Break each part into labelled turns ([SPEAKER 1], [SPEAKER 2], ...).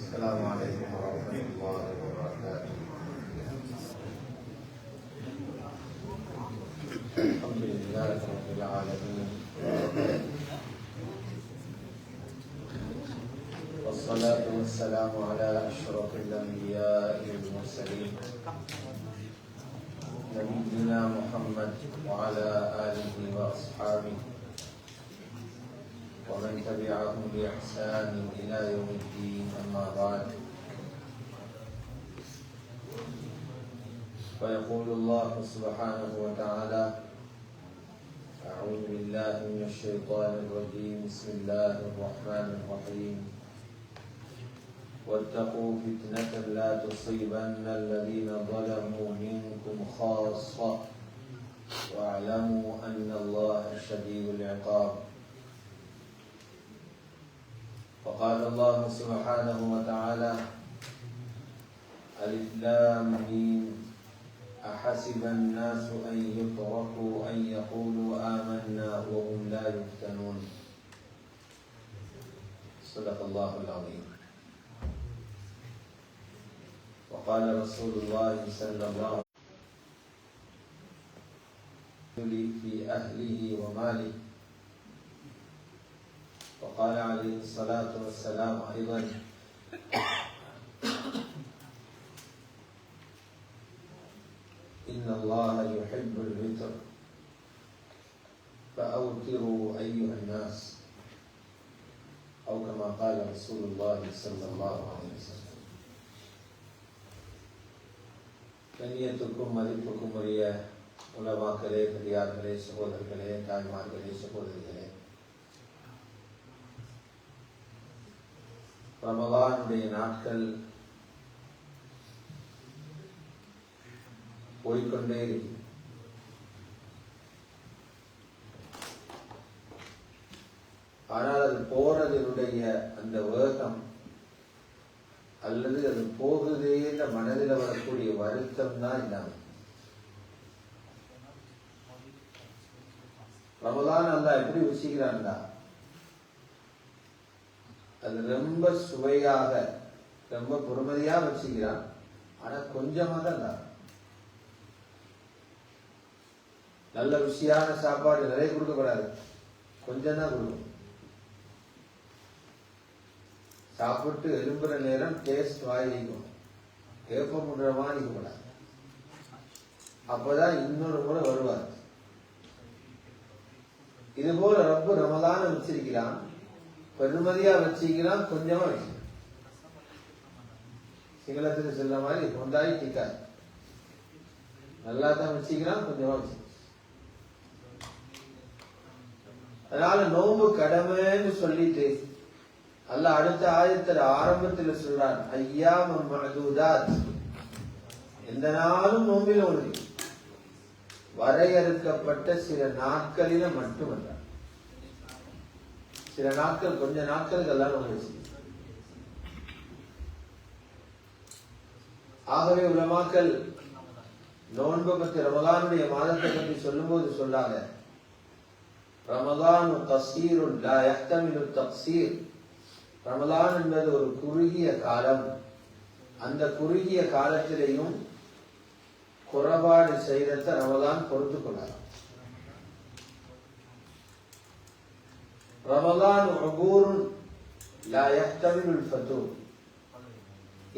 [SPEAKER 1] السلام عليكم ورحمة الله وبركاته. الحمد لله رب العالمين، والصلاة والسلام على أشرف الأنبياء والمرسلين نبينا محمد وعلى آله وأصحابه ومن تبعهم بإحسان إلى يوم الدين. أما بعد، فيقول الله سبحانه وتعالى: أعوذ بالله من الشيطان الرجيم. بسم الله الرحمن الرحيم. واتقوا فتنة لا تصيبن الذين ظلموا منكم خاصة واعلموا أن الله شديد العقاب. وقال الله سبحانه وتعالى: ألف لام ميم أحسب الناس أن يتركوا أن يقولوا آمنا وهم لا يفتنون. صدق الله العظيم. وقال رسول الله صلى الله عليه وسلم في أهله وماله. وقال عليه الصلاة والسلام أيضا: إن الله يحب الوتر فأوتروا أيها الناس، أو كما قال رسول الله صلى الله عليه وسلم. கண்ணியத்துக்கும் மதிப்புக்கும் உரிய உலமாக்களே, பெரியார்களே, சகோதரர்களே, தாய்மார்களே, சகோதரிகளே, ரமலானுடைய நாட்கள் போய்கொண்டே இருக்கு. ஆனால் அது போறதனுடைய அந்த வேகம் அல்லது அது போகுதே என்ற மனதில் வரக்கூடிய வருத்தம் தான் இல்லாமல். ரமலான் அல்லாஹ் எப்படி வச்சுக்கிறான்டா, அது ரொம்ப சுவையாக ரொம்ப பொறுமதியா வச்சுக்கிறான். ஆனா கொஞ்சமாக தான் நல்ல ருசியான சாப்பாடு நிறைய கொடுக்கப்படாது, கொஞ்சம் தான் கொடுக்கும். சாப்பிட்டு எழும்புற நேரம் டேஸ்ட் வாங்கிக்கும், ஏப்பம் பண்ற மாதிரி கூடாது. அப்பதான் இன்னொரு முறை வருவார். இது போல ரொம்ப ரமலான வச்சிருக்கிறான், பெருமதியா வச்சுக்கிறான், கொஞ்சமா வச்சு. சிங்களத்துக்கு சொல்ல மாதிரி கொண்டாடி டிக்காது, நல்லா தான் வச்சுக்கிறான், கொஞ்சமா வச்சு. அதனால நோம்பு கடமைன்னு சொல்லிட்டு அல்லாஹ் அடுத்த ஆயத்துல ஆரம்பத்துல சொல்றான்: ஐயாமம் மஅதூதாத், எந்த நாளும் நோம்பில ஒன்று வரையறுக்கப்பட்ட சில நாட்களில மட்டுமல்ல. சில நாட்கள், கொஞ்ச நாட்களுக்கு எல்லாம் நோம்பு. ஆகவே உலமாக்கள் நோன்பு பற்றி, ரமலானுடைய மாதத்தை பற்றி சொல்லும் போது சொன்னாங்க: ரமலான் கஸீருன் லா யஹ்தமிலு தக்ஸீர். ரமலான் என்பது ஒரு குறுகிய காலம், அந்த குறுகிய காலத்திலேயும் குறைபாடு செய்யறத ரமலான் பொறுத்து கொள்ளலாம். ரமலான் உபூருன் லா யஹ்தமிலுல் ஃபதூர்.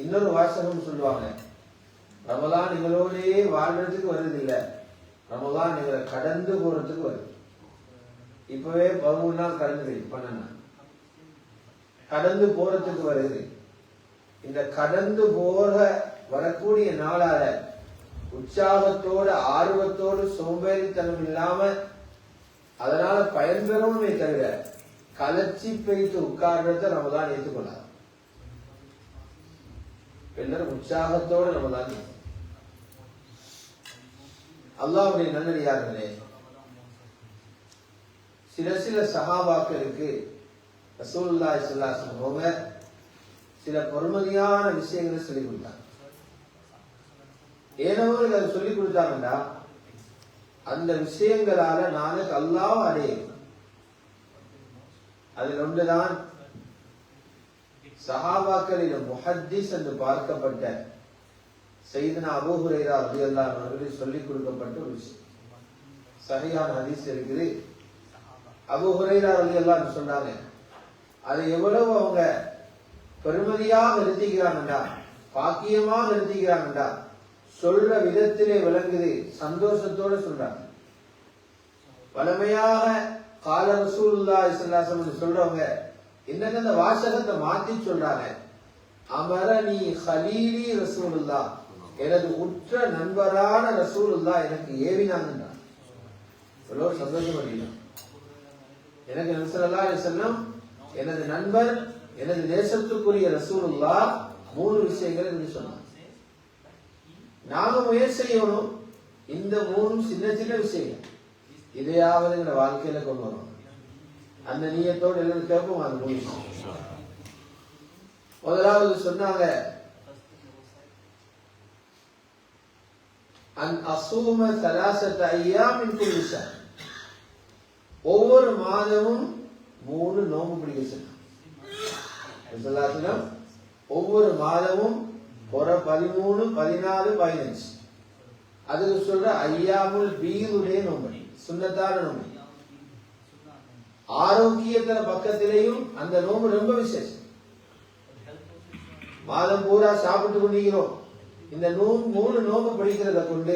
[SPEAKER 1] இன்னொரு வாசகம் சொல்லுவாங்க: ரமலான் எங்களோடே வாழ்றதுக்கு வருது இல்ல, ரமலான் எங்களை கடந்து போறதுக்கு வருது. இப்பவே 13 நாள் கடந்து 12 கடந்து போறதுக்கு வருது. இந்த கடந்து போக வரக்கூடிய நாளால உற்சாகத்தோடு, ஆர்வத்தோடு, சோம்பேறித்தனம் இல்லாம அதனால பயன்பெறவுமே தவிர கலச்சி பெய்து உட்கார்றத ரமலான் ஏற்றுக்கொள்ளாது. எல்லாரும் உற்சாகத்தோடு ரமலான். அல்லாஹ்வுடைய நல்லடியார்களே, சில சஹாபாக்களுக்கு ரசூலுல்லாஹி ஸல்லல்லாஹு அலைஹி வஸல்லம் சில பொறுமதியான விஷயங்களை சொல்லிக் கொடுத்தாங்க. ஏனவர்கள் அதை சொல்லிக் கொடுத்தாங்கன்னா அந்த விஷயங்களால நாளைக்கு அல்லாஹ் அடையும். அதில் ஒன்றுதான் சஹாபாக்களில் முஹத்திஸ் என்று பார்க்கப்பட்ட சையதுனா அபூ ஹுரைரா ரலியல்லாஹு அன்ஹு அவர்கள் சொல்லிக் கொடுக்கப்பட்ட ஒரு விஷயம். சஹீஹான ஹதீஸ் இருக்குது. அபூ ஹுரைரா ரலியல்லாஹு அன்ஹு சொன்னாங்க, அதை எவ்வளவு அவங்க பெருமதியாக நிறுத்திக்கிறாங்கடா, பாக்கியமாக நிறுத்திக்கிறாங்கடா, சொல்ற விதத்திலே விளங்குது, சந்தோஷத்தோட சொல்றாங்க. வளமையாக கால ரசூலுல்லாஹி ஸல்லல்லாஹு அலைஹி வஸல்லம் சொல்றவங்க என்னங்க அந்த வாசகத்தை மாத்தி சொல்றாங்க. அமரனி ஹலீலி ரசூலுல்லாஹ், எனது உற்ற நண்பரான ரசூலுல்லாஹ் எனக்கு ஏவினாங்கடா. எவ்வளவு சந்தோஷம் பண்ணிடலாம். எனக்கு நபி ஸல்லல்லாஹு அலைஹி வஸல்லம் எனது நண்பர், எனது தேசத்துக்குரிய ரசூலுல்லாஹ் 3 விஷயங்கள் என்று சொன்னாங்க. நாம முயற்சி செய்யணும். இந்த 3 சின்ன சின்ன விஷயங்கள் இதையாவது எங்க வாழ்க்கையில கொண்டு வரணும். அந்த நீயத்தோடு எல்லாரும் கேட்போம். அது 3 விஷயம். முதலாவது சொன்னாங்க, அன் அசூம ثلاثة أيام من كل شهر, ஒவ்வொரு மாதமும் 3 நோன்பு பிடிக்க சொன்னாங்க. ஒவ்வொரு மாதமும் 13, 14, 15 அதுக்கு சொல்ற ஐயாமுல் பீதுடைய நோன்பு, சுன்னத்தான நோன்பு. ஆரோக்கியத்தின பக்கத்திலேயும் அந்த நோன்பு ரொம்ப விசேஷம். மாதம் பூரா சாப்பிட்டு கொண்டிருக்கிறோம். இந்த 3 நோன்பு பிடிக்கிறத கொண்டு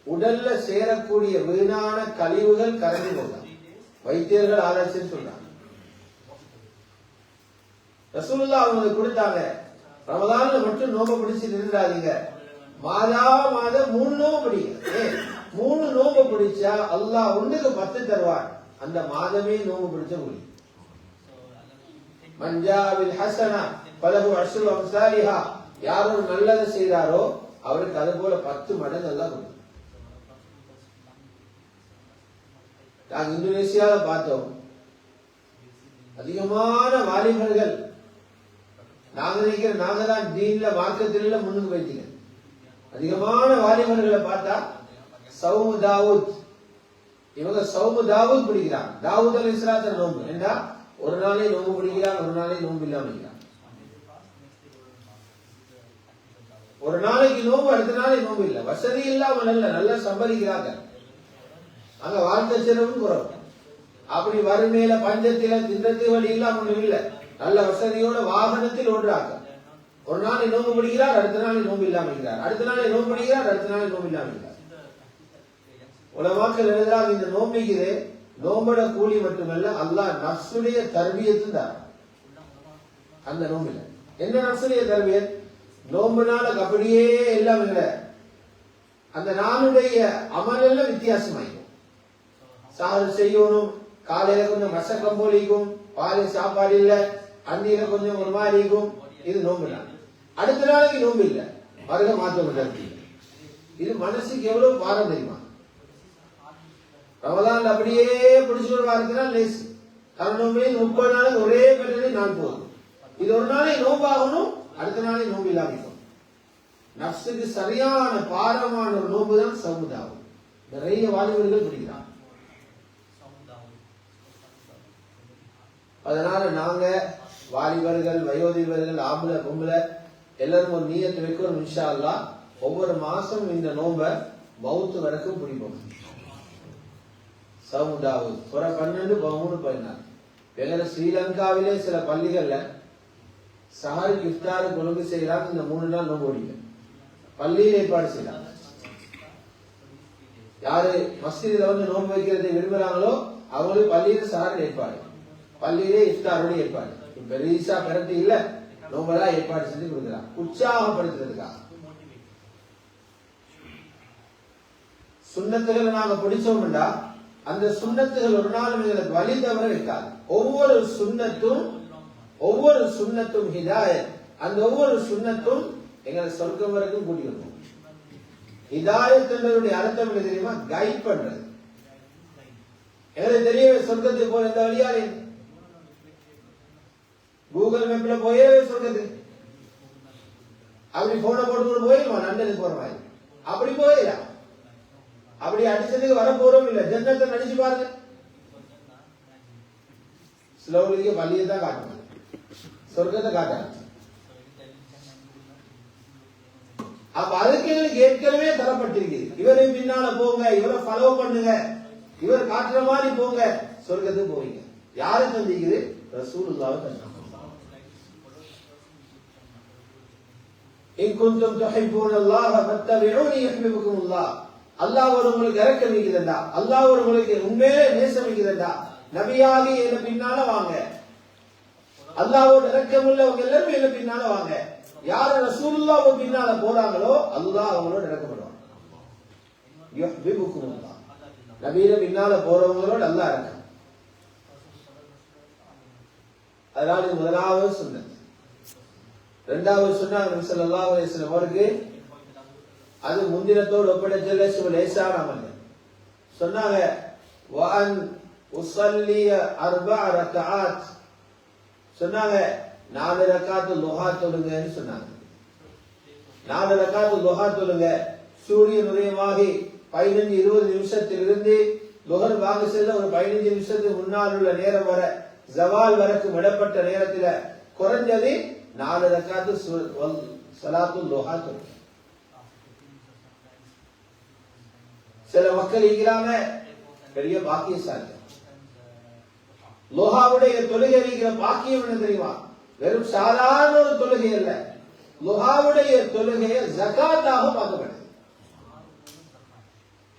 [SPEAKER 1] உடல்ல சேரக்கூடிய வீணான கழிவுகள் கரைந்து போகலாம். வைத்தியர்கள் ஆராய்ச்சி சொல்றாங்க. ரசூலுல்லாஹ் அவங்களுக்கு கொடுத்தாங்க, ரமதான்ல மட்டும் நோன்பு பிடிச்சிட்டு இருந்தாதீங்க, மாதம் 3 நோன்பு பிடிங்க. 3 நோன்பு பிடிச்சா அல்லாஹ் 1க்கு 10 தருவார். அந்த மாதமே நோன்பு பிடிச்ச முடியும். மஞ்சாவில் ஹசனா பலஹு அஷ்ரு அம்சாலிஹா, யார் ஒரு நல்லதை செய்தாரோ அவருக்கு அது போல 10 மடங்கு எல்லாம் கொடுக்கும். நாங்க இந்தோனேசியால பார்த்தோம், அதிகமான வாலிபர்கள், நாங்க நினைக்கிற நாங்க தான் தீன்ல மார்க்கத்தில முன்னுக்கு வைத்தீங்க. அதிகமான வாலிபர்களை பார்த்தா சௌமு தாவூத், இவங்க சௌமு தாவூத் பிடிக்கிறாங்க. தாவூத் அலைஹிஸ்ஸலாத்து நோன்பு என்ன, ஒரு நாளே நோன்பு பிடிக்கிறாங்க, ஒரு நாளே நோன்பு இல்லாம இருக்கிறாங்க. ஒரு நாளைக்கு நோன்பு, அடுத்த நாளே நோன்பு இல்லை. வசதி இல்லாமல் அல்ல, நல்லா சம்பாதிக்கிறாங்க. அங்க வாழ்க்கை செலவும் குறைவு. அப்படி வறுமையில பஞ்சத்தில திண்டத்து வழி இல்லாம ஒண்ணும் இல்லை. நல்ல வசதியோட வாகனத்தில் ஓடுறாங்க. ஒரு நாளை நோன்பு பிடிக்கிறார், அடுத்த நாளை நோன்பு இல்லாம இருக்கிறார். அடுத்த நாளை நோன்பு பிடிக்கிறார், அடுத்த நாளை நோன்பு இல்லாம இருக்கிறார். உலமாக்கள் எழுதுறாங்க, இந்த நோம்பிக்குது நோம்பட கூலி மட்டுமல்ல, அல்லாஹ் நஃப்ஸுடைய தர்பியத்து தான் அந்த நோம்பில. என்ன நஃப்ஸுடைய தர்பியத்? நோம்புனால அப்படியே எல்லாம் இல்லை, அந்த நாளுடைய அமல் எல்லாம் வித்தியாசமாயிருக்கும். சாறு செய்யணும், காலையில கொஞ்சம் மசக்கம் போலிக்கும், பாலை சாப்பாடு இல்ல, அந்நியில கொஞ்சம் ஒரு மாதிரி இருக்கும். இது நோம்பு நாள். அடுத்த நாளைக்கு நோம்பு இல்லை, மருக மாற்ற. இது மனசுக்கு எவ்வளவு பாரம் தெரியுமா? ரமலான் அப்படியே பிடிச்சு ஒரு வாரத்தினா லேசு. நோம்பே 30 நாளைக்கு ஒரே பேட்டே நாள் போதும். இது ஒரு நாளை நோம்பாகணும், அடுத்த நாளை நோம்பு இல்லாம. நஃப்ஸுக்கு சரியான பாரமான ஒரு நோம்பு தான் சமுதாயம். நிறைய வாலிபர்கள் பிடிக்கிறாங்க. அதனால நாங்க வாலிபர்கள், வயோதிபர்கள், ஆம்பளை பொம்பளை எல்லாரும் ஒரு நியத்து வைக்கிறோம். இன்ஷா அல்லாஹ் ஒவ்வொரு மாசம் இந்த நோம்ப மவுத்து வரைக்கும் பிடிப்போம். சமுதாயம் 12, 13, 14. எங்க ஸ்ரீலங்காவிலே சில பள்ளிகள்ல சஹருக்கு இஃப்தாருக்கு ஒழுங்கு செய்யறாங்க. இந்த 3 நாள் நோம்பு ஓடிங்க பள்ளியில் ஏற்பாடு செய்யறாங்க. யாரு மஸ்ஜிதில் வந்து நோன்பு வைக்கிறதை விரும்புறாங்களோ அவங்களுக்கு பள்ளியில சஹருக்கு ஏற்பாடு, பள்ளியிலே இஃப்தாரோட ஏற்பாடு. பெரிசா பிறட்டு இல்ல, நோம்பெல்லாம் ஏற்பாடு செஞ்சு கொடுக்குறாங்க உற்சாகப்படுத்துறதுக்காக. சுண்ணத்துகளை நாங்க பிடிச்சோம்டா அந்த சுண்ணத்துகள் ஒரு நாள் எங்களுக்கு வழி தவற வைக்காது. ஒவ்வொரு சுண்ணத்தும் ஹிதாயத். அந்த ஒவ்வொரு சுண்ணத்தும் எங்களை சொர்க்கம் வரைக்கும் கூட்டி வரும். ஹிதாயத் என்பதனுடைய அர்த்தம் என்ன தெரியுமா? கைட் பண்றது. எங்களுக்கு தெரிய சொர்க்கத்துக்கு போற எந்த வழியாலே கூகுள் மேப்ல போயே சொர்க்கத்துக்கு அப்படி போன போட்டு போயிடுவான். லண்டனுக்கு போற மாதிரி அப்படி போயிடலாம். அப்படி அடிச்சதுக்கு வர போறோம் இல்ல, ஜன்னத்தை நினைச்சு பாருங்க. ஸ்லோலிக்கு பள்ளியை தான் காட்டுவாங்க. சொர்க்கத்தை காட்டாங்க. அப்ப அதுக்கு எங்களுக்கு ஏற்கனவே தரப்பட்டிருக்குது. இவரை பின்னால போங்க, இவரை ஃபாலோ பண்ணுங்க, இவர் காட்டுற மாதிரி போங்க, சொர்க்கத்துக்கு போவீங்க. யாரு தந்திக்குது? ரசூலுல்லாஹ் தந்தாங்க. இன் குன்தும் துஹிப்பூனல்லாஹ ஃபத்தபிஊனி யுஹிப்புக்குமுல்லாஹ். அல்லாஹ் உங்களுக்கு இரக்கம் வைக்கிறதா, அல்லாஹ் உங்களுக்கு உண்மையிலே நேசம் வைக்கிறதா, நபியாகி என்ன பின்னால வாங்க. அல்லாஹ்வோட இரக்கம் உள்ளவங்க எல்லாரும் என்ன பின்னால வாங்க. யார் ரசூலுல்லாஹ் பின்னால போறாங்களோ அல்லாஹ் அவங்களோட இரக்கப்படுவான். யுஹிப்புக்குமுல்லாஹ். நபியில பின்னால போறவங்களோட அல்லாஹ் இரக்கம். அதனால முதலாவது சுன்னத். இரண்டாவது சொன்னாங்க நபி ஸல்லல்லாஹு அலைஹி வஸல்லம் அவருக்கு அது முந்தினத்தோடு ஒப்படைச்சல சில லேசான அமல். சொன்னாங்க வஅன் உஸல்லி 4 ரக்அத். சொன்னாங்க 4 ரக்அத் லுஹா தொழுங்கன்னு சொன்னாங்க. 4 ரக்அத் லுஹா தொழுங்க. சூரியன் உதயமாகி 15-20 நிமிஷத்திலிருந்து லுஹர் வாங்க செல்ல ஒரு 15 நிமிஷத்துக்கு முன்னால் உள்ள நேரம் வர ஜவால் வரைக்கும் விடப்பட்ட நேரத்தில் குறைஞ்சது 4 ரக்காத்து ஸலாத்துல் லுஹா தொழுங்க. சில மக்கள் இருக்கிறாங்க பெரிய பாக்கியசாலி. லுஹாவுடைய தொழுகை இருக்கிற பாக்கியம் என்ன தெரியுமா? வெறும் சாதாரண ஒரு தொழுகை அல்ல, லுஹாவுடைய தொழுகையை ஜகாத்தாக பார்க்கப்படுது.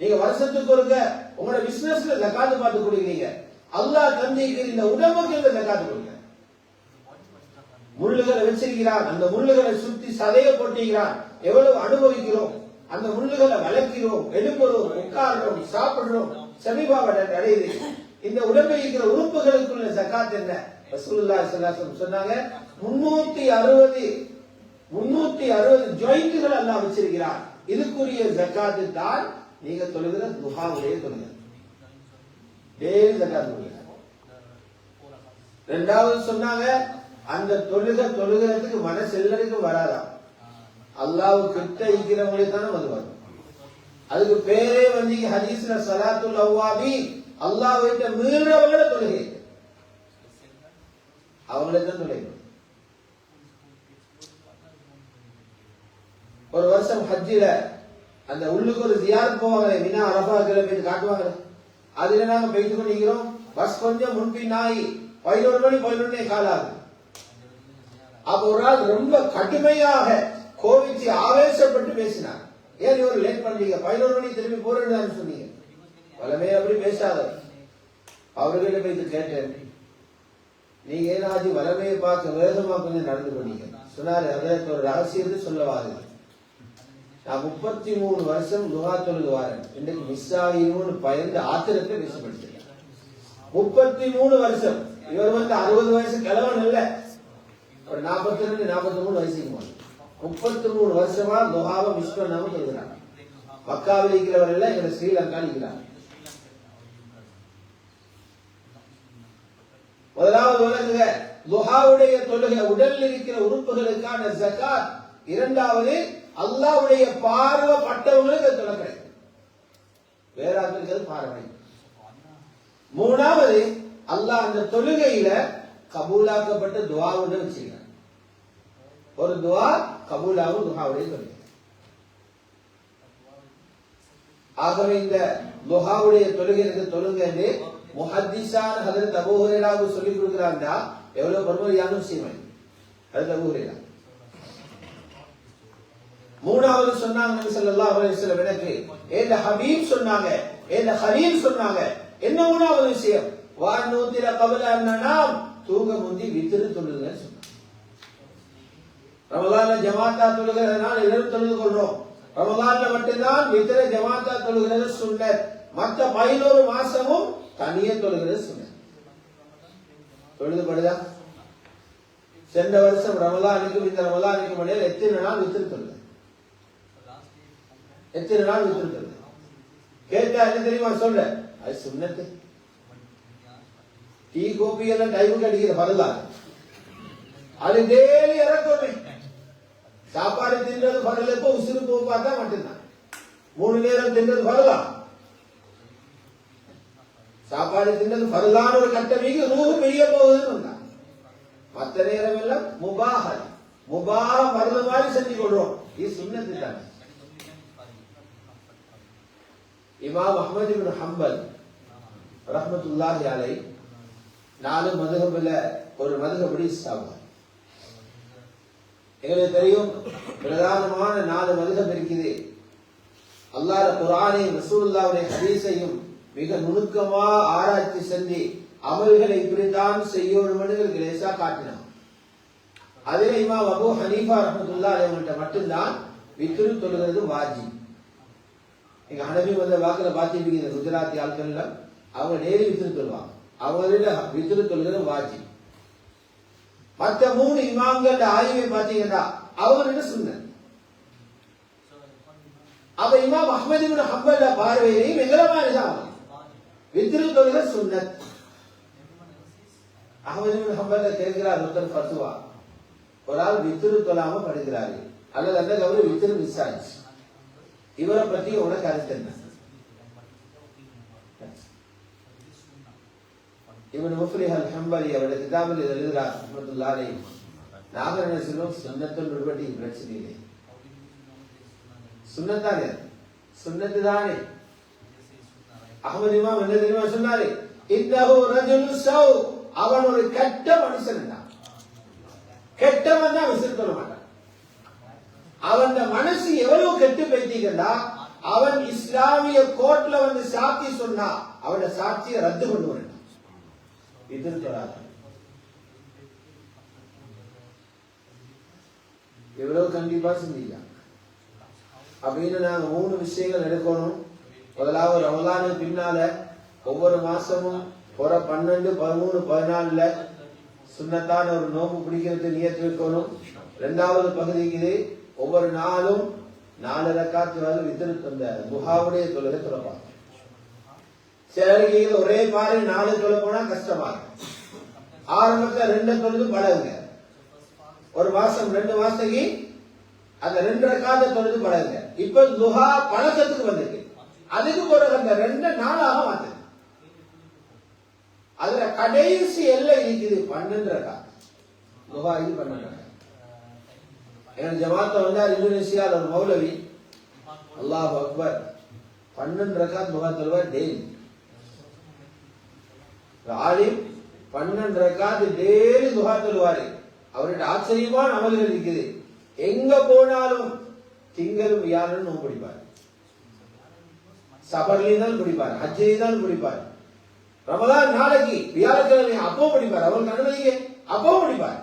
[SPEAKER 1] நீங்க வருஷத்துக்கு ஒருக்க உங்களோட பிசினஸ்ல ஜகாத்து பார்த்து கொடுக்கிறீங்க. அல்லாஹ் தந்திக்கு இந்த உடம்புக்கு இந்த ஜகாத்து கொடுங்க. முள்ளுகளை வச்சிருக்கிறான், அந்த முள்ளுகளை சுத்தி சதைய போட்டுகிறான். எவ்வளவு அனுபவிக்கிறோம், அந்த முள்ளுகளை வளர்க்கிறோம், எழுப்புறோம், உட்கார்றோம், சாப்பிடுறோம், சமீபாவட அடையுது. இந்த உடம்பில் இருக்கிற உறுப்புகளுக்குள்ள ஜகாத் என்ன? ரசூலுல்லாஹி ஸல்லல்லாஹு அலைஹி வஸல்லம் சொன்னாங்க 360 ஜாயிண்ட்கள் அல்லாஹ் வச்சிருக்கிறான். இதுக்குரிய ஜகாத் தான் நீங்க தொழுகிற துஹாவுடைய தொழுகை. டெய்லி ஜகாத் தொழுகை. இரண்டாவது சொன்னாங்க அந்த தொழுகிறதுக்கு மனசு எல்லாருக்கும் வராதா, அல்லாஹ் கிட்ட இருக்கிறவங்களுக்கு தானே வந்து வரும். அதுக்கு பேரே வந்து ஹதீஸ்ல ஸலாத்துல் அவ்வாபி, அல்லாஹ் கிட்ட மீறவங்கள தொழுகை, அவங்களுக்கு தான் தொழுகை. ஒரு வருஷம் ஹஜ்ஜில அந்த உள்ளுக்கு ஒரு ஜியாரத் போவாங்களே, மினா அரஃபா போய் காட்டுவாங்களே, அதுல நாங்க போயிட்டு கொண்டிருக்கிறோம். பஸ் கொஞ்சம் முன்பின் ஆகி 11 மணி 11 காலாகுது. அப்ப ஒரு நாள் ரொம்ப கடுமையாக கோவிச்சு ஆவேசப்பட்டு பேசினார். ஏன் இவர் லேட் பண்றீங்க, 11 மணி திரும்பி போறேன்னு சொன்னீங்க. பலமே அப்படி பேசாத. அவர்கிட்ட போயிட்டு கேட்டேன், நீங்க ஏனாச்சு வளமையை பார்க்க வேகமா கொஞ்சம் நடந்து பண்ணீங்க சொன்னாரு. அதற்கு ஒரு ரகசியத்தை சொல்லவாது. நான் 33 வருஷம் லுஹா தொழுது வாரேன், இன்னைக்கு மிஸ் ஆகிரும்னு பயந்து ஆத்திரத்தை பேசப்படுத்திருக்கேன். 33 வருஷம். இவர் வந்து 60 வயசு கிழவன் இல்ல, ஒரு 42-43 வயசுக்கு போன 33 வருஷமா லுஹாவை மிஸ் பண்ணாம தொழுகிறாங்க. மக்காவில் இருக்கிறவர் இல்ல, எங்க ஸ்ரீலங்கா இருக்கிறாங்க. முதலாவது விளங்குக லுஹாவுடைய தொழுகை உடலில் இருக்கிற உறுப்புகளுக்கான ஜகாத். இரண்டாவது அல்லாஹ்வுடைய பார்வை பட்டவங்களுக்கு தொலை கிடைக்கும், வேற ஆட்களுக்கு பார்வை. மூணாவது அல்லாஹ் அந்த தொழுகையில கபூலாக்கப்பட்ட துஆவுன்னு வச்சிருக்காங்க. ஒரு துஆ கபூலாகும் லுஹாவுடைய தொழுகை. ஆகவே இந்த லுஹாவுடைய தொழுகைக்கு தொழுங்கன்னு முஹத்திஸான ஹஜ்ரத் அபூ ஹுரைராவுக்கு சொல்லி கொடுக்குறாங்கடா, எவ்வளவு பெருமையான விஷயம். ஹஜ்ரத் அபூ ஹுரைரா மூணாவது சொன்னாங்க நபி ஸல்லல்லாஹு அலைஹி வஸல்லம், எனக்கு ஏந்த ஹபீப் சொன்னாங்க, ஏந்த ஹலீல் சொன்னாங்க. என்ன மூணாவது விஷயம்? வானூத்திர கபல அன்னனாம், தூங்க முந்தி வித்ரு தொழுதுன்னு சொன்னாங்க. ரமலான்ல ஜமாத்தா தொழுகிறதுனால எல்லாரும் தொழுது கொள்றோம். ரமலான்ல மட்டும்தான் வித்ர ஜமாத்தா தொழுகிறது சுன்னத். மற்ற 11 மாசமும் தனியே தொழுகிறது சுன்னத். தொழுதுபடுதா? சென்ற வருஷம் ரமலானுக்கும் இந்த ரமலானுக்கும் இடையில எத்தனை நாள் வித்ரு தொழுது? எத்தனை நாள் வித்ரு தொழுது? கேட்டா என்ன தெரியுமா சொல்ற? அது சுன்னத்து. டீ கோப்பி எல்லாம் டைமுக்கு அடிக்கிற பரலாம், அது டெய்லி இறக்கணும். சாப்பாடு தின்றது பரல, இப்போ உசுறு போ பார்த்தா மட்டும்தான். 3 நேரம் தின்றது பரலாம். சாப்பாடு தின்றது பரலான ஒரு கட்டமைக்கு ரூஹு வெளியே போகுதுன்னு வந்தான். மற்ற நேரம் எல்லாம் முபாஹல் முபாஹ மருந்து மாதிரி செஞ்சு கொள்றோம். இது சுன்னத்து தானே. இமாம் அஹ்மத் இப்னு ஹம்பல் ரஹ்மத்துல்லாஹி அலைஹி 4 மதுஹப்ல ஒரு மதுஹபடி சாவார். எங்களுக்கு தெரியும் பிரதானமான 4 மதுஹப் இருக்குது. அல்லாஹ் குர்ஆனையும் ரசூலுல்லாஹ்வுடைய ஹதீஸையும் மிக நுணுக்கமா ஆராய்ச்சி செஞ்சு அமல்களை இப்படித்தான் செய்யணும் என்று லேசா காட்டினான். அதில் இமாம் அபூ ஹனீஃபா ரஹ்மத்துல்லாஹி அலைஹி மட்டும்தான் வித்ரு தொழுகிறது வாஜிப். எங்க ஹனபி வந்த வாக்குல பாத்திருப்பீங்க, குஜராத்தி ஆட்கள்ல அவங்க டெய்லி வித்ரு தொழுவாங்க. அவங்களோட வித்ரு தொழுகிறது வாஜிப். மற்ற 3 இமாம்கள் ஆய்வை பார்த்தீங்கன்னா அவங்களோட சுன்னத். அப்ப இமாம் அஹ்மத் இப்னு ஹம்பல் பார்வையிலையும் எங்களமானதான் வித்ரு தொழுகிறது சுன்னத். அஹ்மத் இப்னு ஹம்பல் கேட்கிறார் ஒருத்தர் ஃபத்வா, ஒரு ஆள் வித்ரு தொழாம படுகிறாரு அல்லது அந்த கவரு வித்ரு மிஸ் ஆச்சு, இவரை பத்தி உனக்கு கருத்து என்ன? இவன் முஃப்லிஹ் அல் ஹம்பலி அவருடைய கிதாபில் எழுதுகிறார் ரஹ்மத்துல்லாஹி அலைஹி, நாங்க என்ன சொல்லுவோம், சுன்னத்துல் விடுபட்டி பிரச்சனை இல்லை, சுன்னத்தானே சுன்னத்து தானே. அஹ்மத் இமாம் என்ன தெரியுமா சொன்னாரு, இன்னஹு ரஜுலு ஸௌ, அவன் ஒரு கெட்ட மனுஷன் தான், கெட்டவன் தான் விசில் சொல்ல மாட்டான். அவன் மனசு எவ்வளவு கெட்டு போயிட்டீங்கன்னா அவன் இஸ்லாமிய கோர்ட்ல வந்து சாட்சி சொன்னா அவனோட சாட்சியை ரத்து கொண்டு வரணும். இது எவ்வளவு கண்டிப்பா சிந்திக்கலாம். அப்படின்னு நாங்க 3 விஷயங்கள் எடுக்கணும். முதலாவது ரமலானுக்கு பின்னால ஒவ்வொரு மாசமும் 12, 13, 14 சுன்னத்தான ஒரு நோம்பு பிடிக்கிறது நியத்து வைக்கணும். 2வது பகுதிக்கு ஒவ்வொரு நாளும் 4 ரக்காத் வித்ரு அந்த துஹாவுடைய தொழுகை தொழப்பாங்க. சிலருக்கு ஒரே மாதிரி 4 தொழ போனா கஷ்டமா இருக்கும். ஆரம்பத்துல 2 தொழுது பழகுங்க. ஒரு மாசம் 2 மாசத்துக்கு அந்த 2 ரக்காத்த தொழுது பழகுங்க. இப்ப துஹா பழக்கத்துக்கு வந்திருக்கு. அதுக்கு பிறகு அந்த 2 நாளாக மாத்து. அதுல கடைசி எல்லை இருக்குது 12 ரக்காத். துஹா இது 12 ரக்காத். என் ஜமாத்த வந்தார் இந்தோனேசியாவில் ஒரு மௌலவி, அல்லாஹ் அக்பர், 12 ரக்காத் துஹா தொழுவார் டெய்லி. ஆலிம் 12 ரக்காத் டெய்லி துஹா தொழுவாரு. அவருடைய ஆச்சரியமான அமல்கள் இருக்குது. எங்க போனாலும் திங்களும் வியாழனும் நோன்பு பிடிப்பார், சபர்லினால் பிடிப்பார், ஹஜ்ஜினால் பிடிப்பார், ரமலான் நாளைக்கு வியாழக்கிழமை அப்போ பிடிப்பார், அவருக்கு அனுமதிக்க அப்போ பிடிப்பார்.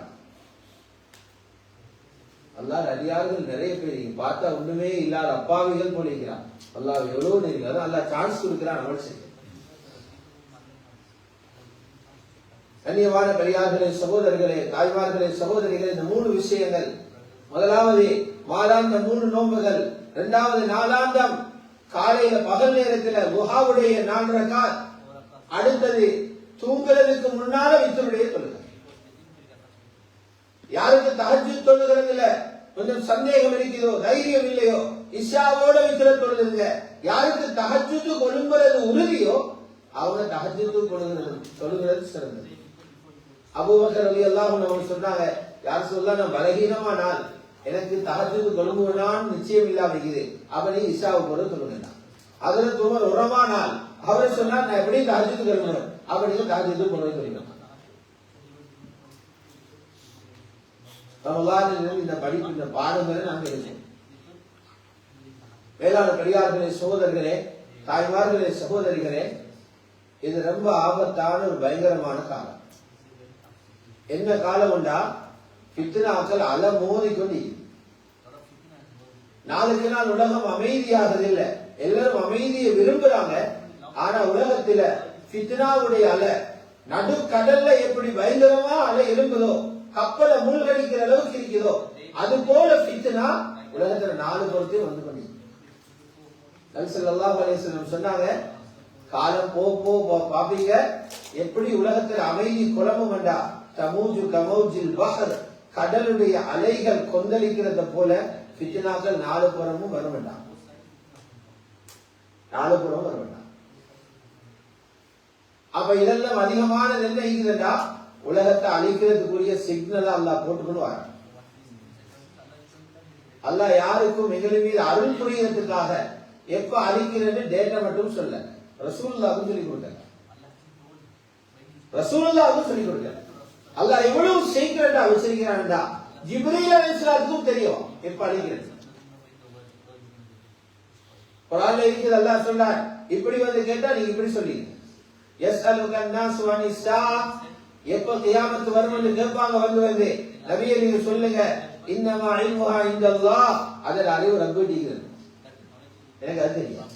[SPEAKER 1] அல்லாஹ் அடியார்கள் நிறைய பேர் பார்த்தா ஒண்ணுமே இல்லாத அப்பாவிகள் போல இருக்கிறான். அல்லாஹ் எவ்வளவு தெரியும், அல்லாஹ் சான்ஸ் கொடுக்கிறான் அமல் செய்ய. கண்ணியமான பெரியார்களே, சகோதரர்களே, தாய்மார்களே, சகோதரிகளே, இந்த 3 விஷயங்கள். முதலாவது மாதாந்த 3 நோன்புகள். 2வது நாளாந்தம் காலையில பகல் நேரத்தில் துஹாவுடைய 4 ரக்காத். அடுத்தது தூங்குறதுக்கு முன்னால வித்ருடைய தொழுகை. யாருக்கு தஹஜ்ஜுத் தொழுகிறதுல கொஞ்சம் சந்தேகம் இருக்கிறதோ, தைரியம் இல்லையோ, இஷாவோட வித்ர தொழுதுங்க. யாருக்கு தஹஜ்ஜுத் கொழும்புறது உறுதியோ அவங்க தஹஜ்ஜுத் தொழுகிறது சிறந்தது. அபூபக்கர் ரலியல்லாஹு அன்ஹு சொன்னாங்க, யார் சொல்லலாம், நான் பலகீனமா நாள், எனக்கு தஹஜ்ஜுத் கொழும்புனான்னு நிச்சயம் இல்லாம இருக்குது, அப்ப நீ இஷாவை போல தொழுங்க. அதுல துமர் உரமா நாள், அவரை சொன்னா நான் எப்படி தஹஜ்ஜுத் கொழும்புறேன், அப்படின்னு தஹஜ்ஜுத் போல சொல்லிடுறேன். இந்த படிப்பு, இந்த பாடங்களை நாங்க இருக்கோம். வேளாண் பெரியார்களே, சகோதரர்களே, தாய்மார்களே, சகோதரிகளே, இது ரொம்ப ஆபத்தான ஒரு பயங்கரமான காலம். என்ன காலம் உண்டா, ஃபித்னாக்கள் அல மோதிக்கொண்டு நாளுக்கு நாள் உலகம் அமைதியாகிறது இல்லை. எல்லாரும் அமைதியை விரும்புறாங்க. ஆனா உலகத்துல ஃபித்னாவுடைய அல நடுக்கடல்ல எப்படி பயங்கரமா அலை எழும்புதோ, கப்பலை மூழ்கடிக்கிற அளவுக்கு இருக்குதோ, அது போல ஃபித்னா உலகத்துல 4 பொறுத்தையும் வந்து கொண்டு. நபி ஸல்லல்லாஹு அலைஹி வஸல்லம் சொன்னாங்க, காலம் போ பாப்பீங்க எப்படி உலகத்துல அமைதி குழம்பும் வேண்டா, தமூஜு கமௌஜில் பஹர், கடலுடைய அலைகள் கொந்தளிக்கிறத போல ஃபித்னாக்கள் 4 புறமும் வர வேண்டாம், 4 புறமும் வர வேண்டாம். அப்ப இதெல்லாம் அதிகமானது என்ன இருக்குதுன்னா, உலகத்தை அழிக்கிறதுக்குரிய சிக்னல் அல்லாஹ் போட்டுக்கொண்டு வர. அல்லாஹ் யாருக்கும் எங்களின் மீது அருள் புரியறதுக்காக எப்ப அழிக்கிறது டேட்டா மட்டும் சொல்ல, ரசூலுல்லாஹ்வுக்கு சொல்லி கொடுத்தாங்க. ரசூலுல்லாஹ்வுக்கு சொல்லி கொடுத்தாங்க. அல்லாஹ் எவ்வளவு சீக்கிரட்டா வச்சிருக்கிறான்டா ஜிப்ரீல் அலைஹிஸ்ஸலாத்துக்கும் தெரியும் எப்ப அழிக்கிறது. குர்ஆன்ல இருக்குது, அல்லாஹ் சொல்றார், இப்படி வந்து கேட்டா நீங்க இப்படி சொல்லிடுங்க. யஸ்அலுக அன்னாஸு அனிஸ் ஸாஅ, எப்ப கியாமத் வரும் என்று கேட்பாங்க. வந்து நபியே நீங்க சொல்லுங்க, இன்னமா இல்முஹா இன்தல்லாஹ், அதோட அறிவு ரப்பிட்ட இருக்குது. எனக்கு அது தெரியும்.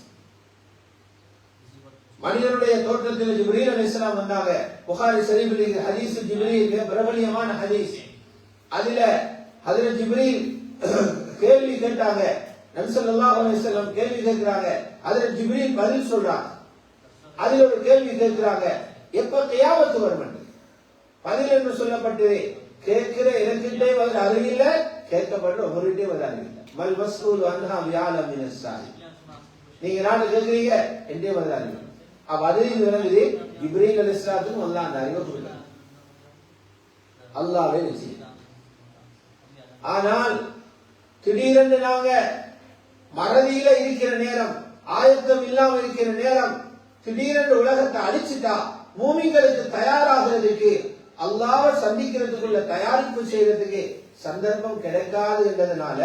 [SPEAKER 1] மனிதனுடைய தோற்றத்தில் ஜிப்ரீல் அலைஹிஸ்ஸலாம் வந்தாங்க. புகாரி ஷரீஃபில் இருக்கிற ஹதீஸ் ஜிப்ரீல் பிரபலியமான ஹதீஸ். அதுல ஹஜ்ரத் ஜிப்ரீல் கேள்வி கேட்டாங்க. நபி ஸல்லல்லாஹு அலைஹி வஸல்லம் கேள்வி கேட்கிறாங்க. ஹஜ்ரத் ஜிப்ரீல் பதில் சொல்றாங்க. அதுல ஒரு கேள்வி கேட்கிறாங்க, எப்ப கியாமத் வரும் என்று. பதில் என்று சொல்லப்பட்டது, கேட்கிற எனக்கிட்டே வந்து அறிவில்ல, கேட்கப்பட்ட ஒருகிட்டே வந்து அறிவில்லை. மல் மஸ்ஊல் அன்ஹா பிஅலம் மினஸ் ஸாஇல், நீங்க நாடு கேட்கிறீங்க என்றே வந்து அறிவில்லை. அப்ப அதில் விளங்குது ஜிப்ரீல் அலைஹிஸ்ஸலாத்துக்கு அல்லாஹ் அந்த அறிவை கொடுத்தார். அல்லாஹ்வே நிச்சயம். ஆனால் திடீரென்று நாங்க மறதியில இருக்கிற நேரம், ஆயத்தம் இல்லாம இருக்கிற நேரம், திடீரென்று உலகத்தை அழிச்சுட்டா மூமின்களுக்கு தயாராகிறதுக்கு, அல்லாஹ்வை சந்திக்கிறதுக்குள்ள தயாரிப்பு செய்யறதுக்கு சந்தர்ப்பம் கிடைக்காது என்றதுனால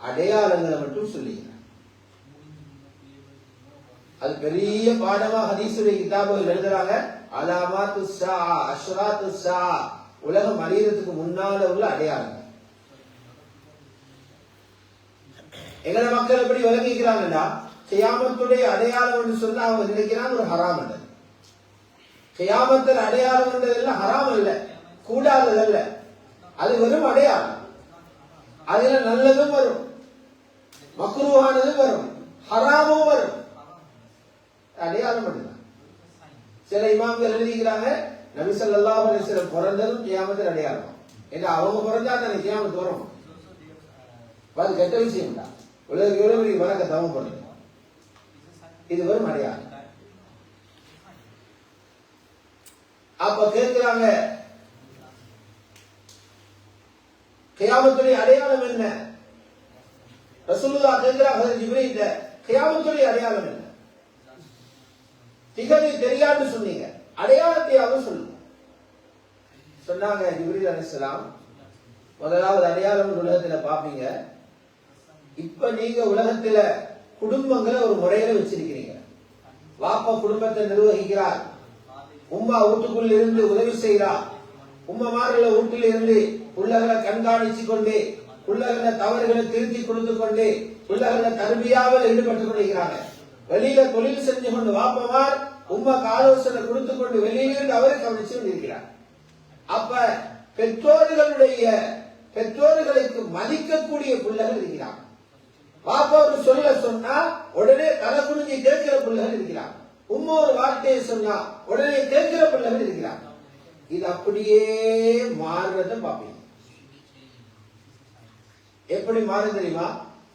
[SPEAKER 1] அடையாளங்களை மட்டும் சொல்லுகிறார். அது பெரிய பாடமா ஹதீஸுடைய கிதாபுகள் எழுதுறாங்க. அலாமாத்து ஸாஅ, அஷ்ராத்து ஸாஅ, உலகம் அழியறதுக்கு முன்னால உள்ள அடையாளங்கள். எங்கட மக்கள் எப்படி விளங்கிக்கிறாங்கன்னா, கியாமத்துடைய அடையாளம் என்று சொன்னா அவங்க நினைக்கிறாங்க ஒரு ஹராம் என்று. கியாமத்தின் அடையாளம் என்றதெல்லாம் ஹராம் இல்ல, கூடாததல்ல, அது வெறும் அடையாளம். அதுல நல்லதும் வரும், மக்ரூஹானதும் வரும், ஹராமும் வரும். அடையாளம் பண்ணுதான். சில இமாம்கள் எழுதிக்கிறாங்க, நபி ஸல்லல்லாஹு அலைஹி வஸல்லம் பிறந்ததும் கியாமத்தின் அடையாளம். ஏன்னா அவங்க பிறந்தா தானே கியாமத் வரும். அது கெட்ட விஷயம் தான். உலக எவ்வளவு வழக்க தவம் பண்ணுது, இது வரும் அடையாளம். அப்ப கேட்கிறாங்க, கியாமத்துடைய அடையாளம் என்ன? ரசூலுல்லாஹ் கேட்கிறாங்க ஜிப்ரீல், கியாமத்துடைய அடையாளம் என்ன? திகழ் தெரியாதுன்னு சொன்னீங்க, அடையாளத்தையாவது சொல்லுங்க. சொன்னாங்க ஜிப்ரீல் அலைஹிஸ்ஸலாம், முதலாவது அடையாளம் உலகத்துல பாப்பீங்க. இப்ப நீங்க உலகத்துல குடும்பங்களை ஒரு முறையில வச்சிருக்கிறீங்க. வாப்பா குடும்பத்தை நிர்வகிக்கிறார், உம்மா வீட்டுக்குள்ள இருந்து உதவி செய்கிறார், உம்மமார்கள வீட்டில் இருந்து பிள்ளைகளை கண்காணிச்சு கொண்டு, பிள்ளைகளை தவறுகளை திருத்தி கொடுத்து கொண்டு, பிள்ளைகளை தர்பியாவில் ஈடுபட்டுக் கொண்டிருக்கிறாங்க. வெளியில தொழில் செஞ்சு கொண்டு வாப்பமார் உம்மாக்கு ஆலோசனை கொடுத்து கொண்டு வெளியிலிருந்து அவரை கவனிச்சு கொண்டிருக்கிறார். அப்ப பெற்றோர்களுக்கு மதிக்கக்கூடிய பிள்ளைகள் இருக்கிறார். பாப்பா ஒரு சொல்ல சொன்னா உடனே தலை குனிஞ்சு கேட்கிற பிள்ளைகள் இருக்கிறார். உம்மா ஒரு வார்த்தையை சொன்னா உடனே கேட்கிற பிள்ளைகள் இருக்கிறார். இது அப்படியே மாறுறத பாப்பீங்க. எப்படி மாறு தெரியுமா?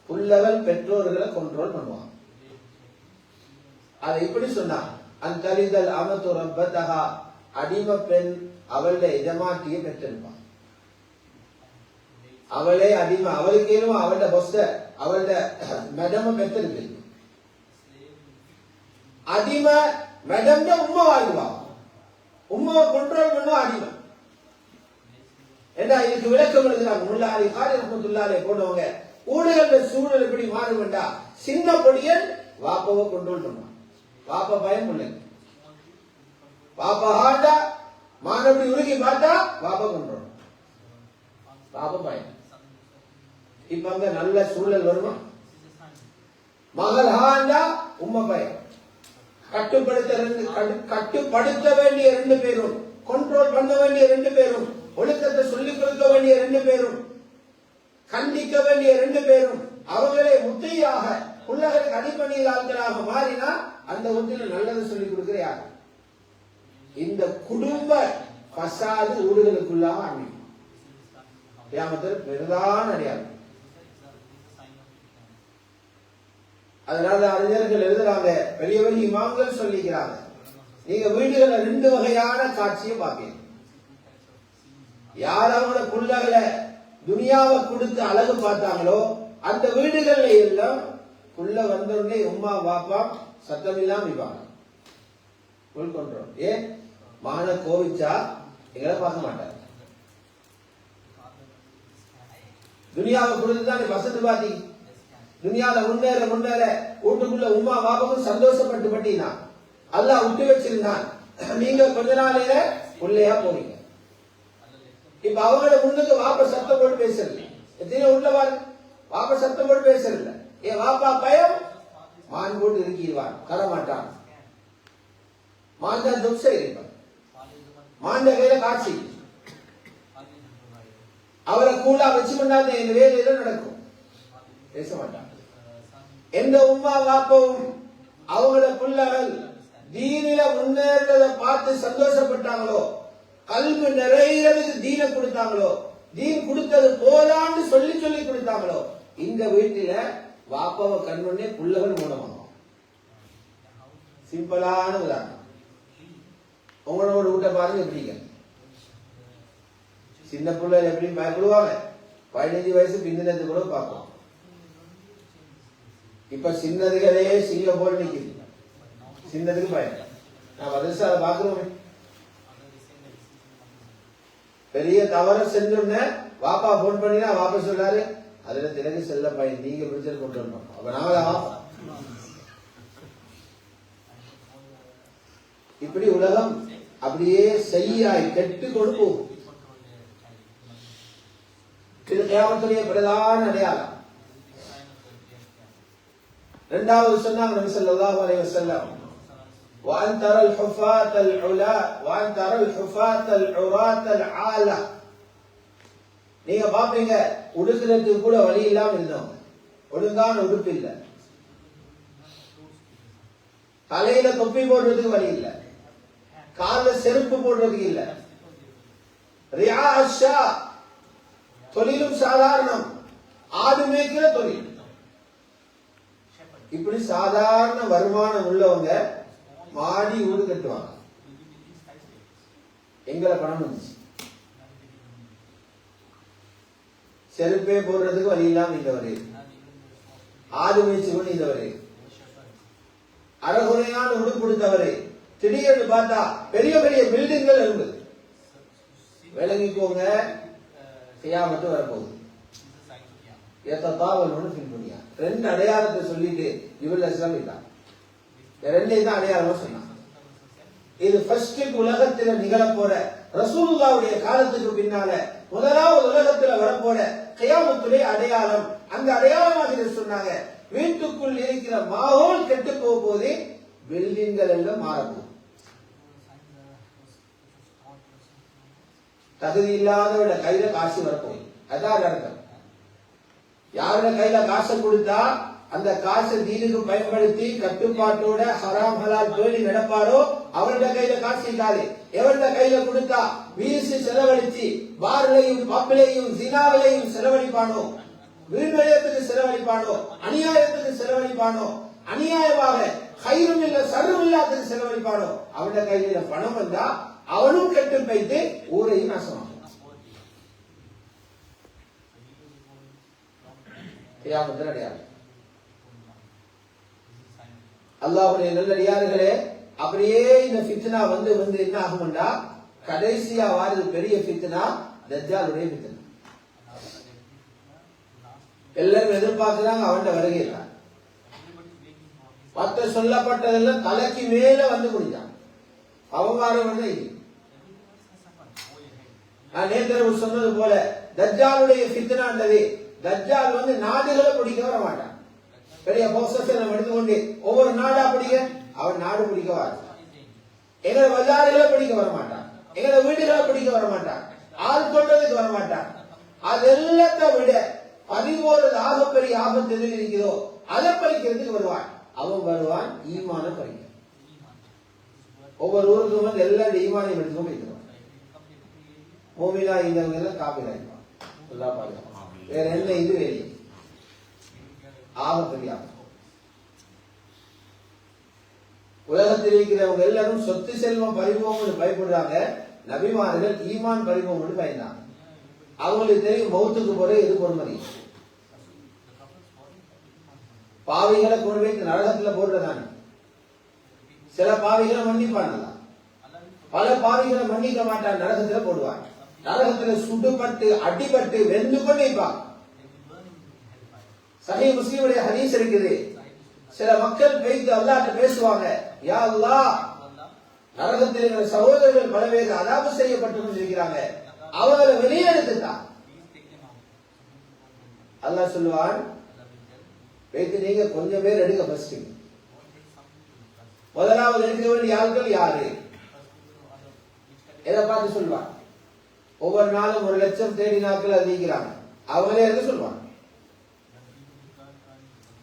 [SPEAKER 1] பிள்ளைகள் பெற்றோர்களை கண்ட்ரோல் பண்ணுவாங்க. அதை இப்படி சொன்னா, அந்தலிதல் அமது ரப்பதஹா, அடிமை பெண் அவளுடைய எஜமாட்டிய பெற்றிருப்பான். அவளே அடிமை, அவளுக்கு ஏனும் அவளுடைய பொஸ்த, அவளுடைய மேடம பெற்றிருக்கு. அடிமை மேடம் உம்மா வாழ்வா, உம்மாவை கண்ட்ரோல் பண்ணுவா அடிமை. ஏன்னா இதுக்கு விளக்கம் எழுதுறாங்க முல்லாலி காரி ரஹ்மத்துல்லாஹி போனவங்க. ஊழல் சூழல் எப்படி மாறும் என்றா, சின்ன பொடியன் வாப்பாவை கண்ட்ரோல் பண்ணுவான். வாப்பா பயம் இல்லை, வாப்பா ஆண்டா மாணவடி உருகி பார்த்தா வாப்பா கண்ட்ரோல், வாப்பா பயம். இப்ப அங்க நல்ல சூழல் வருமா? மகள் ஆண்டா உம்மா பயம். கட்டுப்படுத்த வேண்டிய ரெண்டு பேரும், கண்ட்ரோல் பண்ண வேண்டிய ரெண்டு பேரும், ஒழுக்கத்தை சொல்லிக் கொடுக்க வேண்டிய ரெண்டு பேரும், கண்டிக்க வேண்டிய ரெண்டு பேரும், அவர்களே முத்தையாக பிள்ளைகளுக்கு அடிப்பணியில் ஆட்களாக மாறினா அந்த வீட்டில் நல்லதை சொல்லிக் கொடுக்கிற யார்? இந்த குடும்ப பசாது ஊடுகளுக்குள்ளாக அமையும். கியாமத்தில் பெரிதான அடையாளம். அதனால அறிஞர்கள் எழுதுறாங்க, பெரிய பெரிய இமாம்கள் சொல்லிக்கிறாங்க, நீங்க வீடுகளை ரெண்டு வகையான காட்சியை பார்ப்பீங்க. யார் அவங்கள புள்ளகளை துனியாவை கொடுத்து அழகு பார்த்தாங்களோ அந்த வீடுகள்ல எல்லாம் புள்ள வந்த உடனே உம்மா பாப்பா சத்தம் இல்லாம இருப்பாங்க. Full control. ஏன் மகனை கோவிச்சா எங்களை பார்க்க மாட்டாங்க. துனியாவை கொடுத்துதான் வசதி பாத்தி துனியால முன்னேற முன்னேற வீட்டுக்குள்ள உமா பாபாவும் சந்தோஷப்பட்டு பட்டீங்கன்னா அல்லாஹ் விட்டு வச்சிருந்தான். நீங்க கொஞ்ச நாளையில உள்ளையா போவீங்க. இப்ப அவங்களோட முன்னுக்கு வாப்ப சத்தம் போட்டு பேசல. எத்தனையோ உள்ள வாப்ப சத்தம் போட்டு பேசல. ஏன் வாப்பா பயம் மான் போட்டு இருக்கிடுவான், தரமாட்டான். மான் தான் துப்சை இருப்பான். மாண்ட கையில காட்சி அவரை கூலா வச்சு பண்ணாத எங்க வேலையில நடக்கும். பேச மாட்டான். எந்த உம்மா வாப்பவும் அவங்கள பிள்ளைகள் தீனில முன்னேறதை பார்த்து சந்தோஷப்பட்டாங்களோ, கல்வி நிறையறதுக்கு தீன கொடுத்தாங்களோ, தீன் கொடுத்தது போதான்னு சொல்லி சொல்லி கொடுத்தாங்களோ, இந்த வீட்டில வாப்பாவை கண்ணுன்னே பிள்ளைகள் மூலமாகும். சிம்பிளான உதாரணம். உங்களோட வீட்டை பாருங்க எப்படிங்க. சின்ன பிள்ளை எப்படி பயப்படுவாங்க. 15 வயசு பிந்தினது கூட பார்ப்போம். இப்ப சின்னதுகளே சிங்க போல் நிக்குது. சின்னதுக்கு பயம். நான் வருஷம் அதை பாக்குறோம். பெரிய தவற செஞ்சோன்னு வாப்பா போன் பண்ணினா வாப்பா சொல்றாரு, அதுல திறகு செல்ல பையன் நீங்க பிடிச்சது கொண்டு வரணும். அப்ப நாம இப்படி உலகம் அப்படியே செய்யாய் கெட்டு கொடுப்போம். இது கியாமத்துடைய பிரதான அடையாளம். இரண்டாவது சொன்னாங்க நபி ஸல்லல்லாஹு அலைஹி வஸல்லம், وأن ترى الحفاة العلاة وأن ترى الحفاة العراة العالة. நீங்க பாப்பீங்க உடுக்கிறதுக்கு கூட வழி இல்லாம இருந்தவங்க, ஒழுங்கான உடுப்பு இல்லை, தலையில தொப்பி போடுறதுக்கு வழி இல்லை, கால செருப்பு போடுறதுக்கு இல்லை, ரியாஷா தொழிலும் சாதாரணம், ஆடு மேய்க்கிற தொழில். இப்படி சாதாரண வருமானம் உள்ளவங்க மாடி வீடு கட்டுவாங்க. எங்களை பணம் வந்துச்சு, செருப்பே போடுறதுக்கு வழி இல்லாம இந்த வரை, ஆடு மேய்ச்சி கொண்டு இந்த வரை, அறகுறையான உடுப்பு கொடுத்தவரை திடீர்னு பார்த்தா பெரிய பெரிய பில்டிங்கள் இருந்தது. விளங்கிக்கோங்க, கியாமத்து வரப்போகுது. ரெண்டு அடையாளத்தை சொல்லிட்டு இவள் இஸ்லாம் ரெண்டே தான் அடையாளமா சொன்னாங்க. இது ஃபர்ஸ்ட் உலகத்துல நிகழப்போற ரசூலுல்லாஹ்வுடைய காலத்துக்கு பின்னால முதலாவது உலகத்துல வரப்போற கியாமத்துடைய அடையாளம். அந்த அடையாளமாக சொன்னாங்க, வீட்டுக்குள் இருக்கிற மாஹோல் கெட்டு போக போதே பில்டிங்கள் எல்லாம் மாறப்போம். தகுதி இல்லாதவட கையில காசு வரப்போகுது. அதான் அர்த்தம். யாரோட கையில காசை கொடுத்தா அந்த காசை தீனுக்கு பயன்படுத்தி கட்டுப்பாட்டோட ஹராம் ஹலால் பேணி நடப்பாரோ அவருடைய கையில காசு இல்லாது. எவருடைய கையில கொடுத்தா வீசி செலவழிச்சு பார்லையும் பப்பிலையும் ஜினாவிலையும் செலவழிப்பானோ, வீண் விளையத்துக்கு செலவழிப்பானோ, அநியாயத்துக்கு செலவழிப்பானோ, அநியாயமாக கயிறும் இல்ல சர்வம் இல்லாததுக்கு செலவழிப்பானோ, அவருடைய கையில பணம் வந்தா அவனும் கெட்டு போய்த்து ஊரையும் நாசமாகும். அல்லாஹ்வுடைய நல்லடியார்களே, அப்படியே இந்த ஃபித்னா வந்து வந்து என்ன ஆகும்டா, கடைசியா வாரது பெரிய ஃபித்னா தஜ்ஜாலுடைய ஃபித்னா. எல்லாரும் எதிர்பார்க்கிறாங்க அவன் வருகை இல்லை. மற்ற சொல்லப்பட்டதெல்லாம் தலைக்கு மேல வந்து முடிஞ்சான். அவமானம் வந்து நான் நேற்று சொன்னது போல தஜ்ஜாலுடைய ஃபித்னான்றது, தஜ்ஜால் வந்து நாடுகளை பிடிக்க வர மாட்டான். பெரிய பொசஷன் எடுத்துக்கொண்டு ஒவ்வொரு நாடா பிடிக்க அவன் நாடு பிடிக்க வர, எங்களை பஜார்களை பிடிக்க வர மாட்டான், எங்களை வீடுகளை பிடிக்க வர மாட்டான், ஆள் கொண்டதுக்கு வர மாட்டான். அது எல்லாத்தை விட 11 ஆகப்பெரிய ஆபத்து எதில் இருக்கிறதோ அதை பறிக்கிறதுக்கு வருவான். அவன் வருவான் ஈமான பறிக்க. ஒவ்வொரு ஊருக்கும் வந்து எல்லாரும் ஈமானையும் எடுத்துக்கொண்டு இருக்கிறான். மூமிலா இந்தவங்க எல்லாம் காப்பிலா இருப்பான். எல்லா பாருங்க வேற என்ன இது வேலை ஆபத்து. உலகத்தில் இருக்கிறவங்க எல்லாரும் சொத்து செல்வம் பறிவோம் பயப்படுறாங்க. நபிமார்கள் ஈமான் பறிவோம் பயந்தாங்க. அவங்களுக்கு தெரியும் மௌத்துக்கு போற எது பொறுமதி. பாவிகளை கொண்டு போய் நரகத்துல போடுறதானே. சில பாவிகளை மன்னிப்பான், பல பாவிகளை மன்னிக்க மாட்டான், நரகத்துல போடுவான். நரகத்துல சுடுபட்டு அடிபட்டு வெந்து கொண்டு வைப்பான். சஹீஹ் முஸ்லிமுடைய ஹதீஸ் இருக்குது. சில மக்கள் போயிட்டு அல்லாஹ்ட்ட பேசுவாங்க, யா அல்லாஹ், நரகத்தில் இருக்கிற சகோதரர்கள் பல பேர் அதாபு செய்யப்பட்டு கொண்டிருக்கிறாங்க, அவர்களை வெளியே எடுத்துட்டான். அல்லாஹ் சொல்லுவான், வைத்து நீங்க கொஞ்சம் பேர் எடுக்க ஃபர்ஸ்ட். முதலாவது எடுக்க வேண்டிய ஆட்கள் யாரு? எதை பார்த்து சொல்லுவான்? ஒவ்வொரு நாளும் 1,00,000 தேடினாக்கள் அதிகரிக்கிறாங்க, அவங்களே எடுக்க சொல்லுவான்.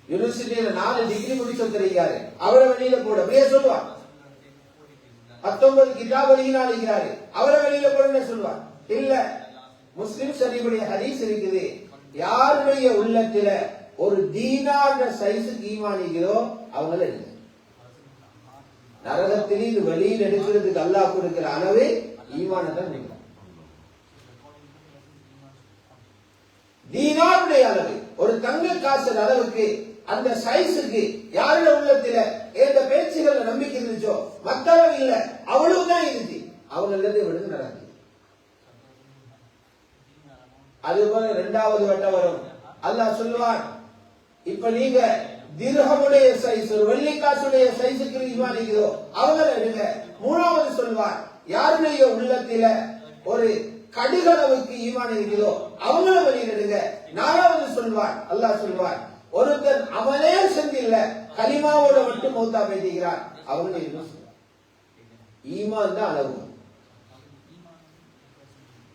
[SPEAKER 1] யூனிவர்சிட்டியில 4 டிகிரி முடிச்சு வந்திருக்காரு, அவரை வெளியில போட அப்படியே சொல்லுவான். 19 கிதாப் எழுதினாரு, அவரை வெளியில போட சொல்லுவான். இல்ல, முஸ்லிம் ஷரீஃபுடைய ஹதீஸ் இருக்குது, யாருடைய உள்ளத்தில ஒரு தீனார் சைஸுக்கு ஈமான் இருக்கிறோ அவங்கள எடுங்க. நரகத்திலே இது வெளியில் எடுக்கிறதுக்கு அல்லாஹ் கொடுக்கிற அளவே ஈமான் தான். தீனாருடைய அளவு, ஒரு தங்க காசு அளவுக்கு, அந்த சைஸுக்கு யாருடைய உள்ளத்தில எந்த பேச்சுகள் நம்பிக்கை இருந்துச்சோ, மத்தளவு இல்ல, அவ்வளவுதான் இருந்துச்சு, அவங்கள விடுங்க நடக்குது. அது போல 2வது வட்டம் வரும். அல்லாஹ் சொல்லுவான், இப்ப நீங்க திர்ஹமுடைய சைஸ், ஒரு வெள்ளிக்காசுடைய சைஸுக்கு ஈமான் இருக்கிறோ அவங்கள எடுங்க. 3வது சொல்வார், யாருடைய உள்ளத்தில ஒரு கடுகளவுக்கு ஈமான் இருக்கிறதோ அவங்கள வெளியிடுங்க. 4வது சொல்வார், அல்லாஹ் சொல்வார், ஒருத்தன் அவனே செஞ்சில்ல கலிமாவோட மட்டும் மௌத்தா பேசுகிறான், அவங்கள ஈமான் தான் அளவு.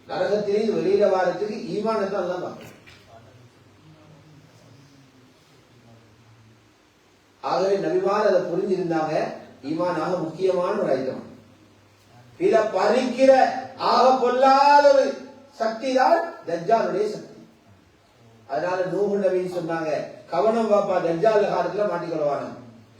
[SPEAKER 1] நரகத்திலே வெளியில வாரத்துக்கு ஈமான் தான் அல்ல. ஆகவே நபிமார் அதை புரிஞ்சிருந்தாங்க. ஈமானாக முக்கியமான ஒரு ஐட்டம். இத பறிக்கிற ஆக பொல்லாத ஒரு சக்தி தான் தஜ்ஜாலுடைய சக்தி. அதனால நூஹ் நபி சொன்னாங்க, கவனம் பாப்பா, தஜ்ஜால் காலத்துல மாட்டிக்கொள்வான.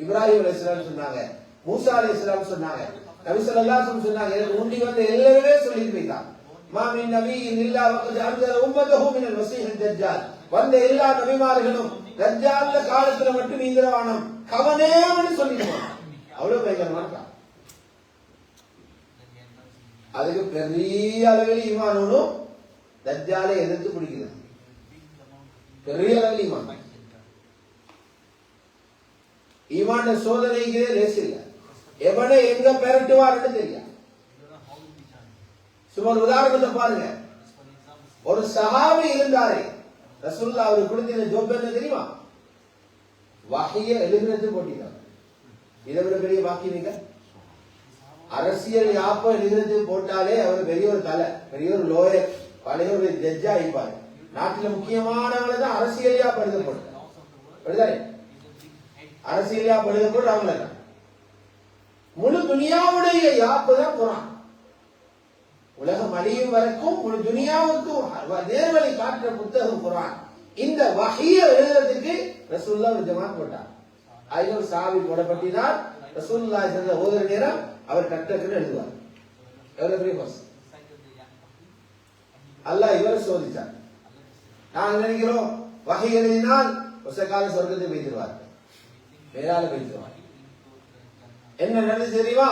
[SPEAKER 1] இப்ராஹிம் அலைஹிஸ்ஸலாம் சொன்னாங்க, மூசா அலைஹிஸ்ஸலாம் சொன்னாங்க, நபி ஸல்லல்லாஹு அலைஹி வஸல்லம் சொன்னாங்க. எனக்கு முந்தி வந்து எல்லாருமே சொல்லிட்டு போயிட்டாங்க, மா மின் நபியின் இல்லா வகத் அன்ஸர உம்மதஹு மினல் மஸீஹ் தஜ்ஜால். வந்த எல்லா நபிமார்களும் தஜ்ஜால் காலத்துல மட்டும் நீங்கவானம் கவனேன்னு சொல்லிடுவாங்க. அவ்வளவு பயங்கரமான. அதுக்கு பெரிய அளவில் ஈமானும் தஜ்ஜாலை எதிர்த்து பிடிக்கிறது. பெரிய அளவில் ஈமான். ஈமான சோதனைக்கு லேசு இல்ல. எவனை எங்க பெரட்டுவார்னு தெரியும். சும்மா ஒரு உதாரணத்தை பாருங்க. ஒரு சஹாபி இருந்தாரு, ரசூலுல்லாஹ் அவருக்கு கொடுத்த ஜோப் என்ன தெரியுமா? வஹிய எழுதுறது போட்டிருக்காங்க. இதை விட பெரிய வாக்கியம் நீங்க அரசியல் யாப்ப எழுதுறது போட்டாலே அவர் பெரிய ஒரு தலை, பெரிய ஒரு லோயர், பழைய ஒரு ஜட்ஜா ஆயிப்பாரு. நாட்டில் முக்கியமானவங்களை தான் அரசியல் யாப்ப எழுத போட்டாரு. அரசியல் யாப்ப எழுத போட்டு அவங்கள தான். முழு துனியாவுடைய யாப்பு தான் குர்ஆன். உலகம் அழியும் வரைக்கும் முழு துனியாவுக்கும் நேர்வழி காட்டுற புத்தகம் குர்ஆன். இந்த வஹிய எழுதுறதுக்கு ரசூலுல்லாஹ் ஒரு ஜமாத் போட்டார். அதுல ஒரு சாவி போடப்பட்டினால் ரசூலுல்லாஹ் ஸல்லல்லாஹு ஓதுற நேரம் அவர் டக்டக்னு எழுதுவார். எவ்வளவு பெரிய பஸ். அல்லாஹ் இவரை சோதிச்சார். நாங்கள் நினைக்கிறோம் வஹி எழுதினால் ஒசகால சொர்க்கத்தை வைத்திருவார், மேலால வைத்திருவார். என்ன நடந்து தெரியுமா?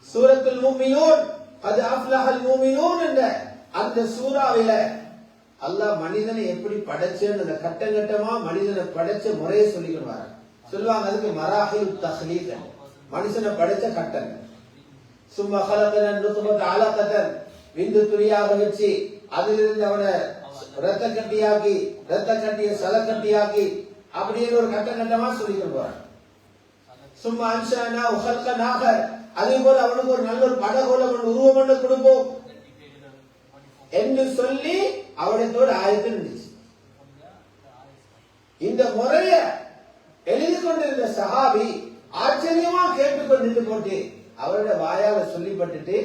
[SPEAKER 1] சூரத்துல் முஃமினூன், கத் அஃப்லஹல் முஃமினூன் என்ற அந்த சூராவில அல்லாஹ் மனிதனை எப்படி படைச்சேன்னு அந்த கட்டங்கட்டமா மனிதனை படைச்ச முறையை சொல்லிக்கிட்டு வர சொல்லுவாங்க. அதுக்கு மராஹில் தஹ்லீக், மனுஷனை படைச்ச கட்டங்கள். சும்மா கலகன நுத்பத அலகதன், விந்து துளியாக வச்சு அதிலிருந்து அவனை ரத்த கட்டியாக்கி, ரத்த கட்டிய சலக்கட்டியாக்கி, அப்படின்னு ஒரு கட்டங்கட்டமா சொல்லிக்கிட்டு போறாங்க. சும்மா அன்ஷானா உஹல்கனாக, அதே போல அவனுக்கு ஒரு நல்ல ஒரு படகோலம் உருவம் ஒன்று கொடுப்போம் என்று சொல்லி அவனத்தோடு ஆயத்தில் இருந்துச்சு. இந்த முறைய எழுதி கொண்டிருந்த சஹாபி ஆச்சரியமா கேட்டுக்கொண்டு போட்டு அவருடைய வாயால சொல்லிப்பட்டுட்டு,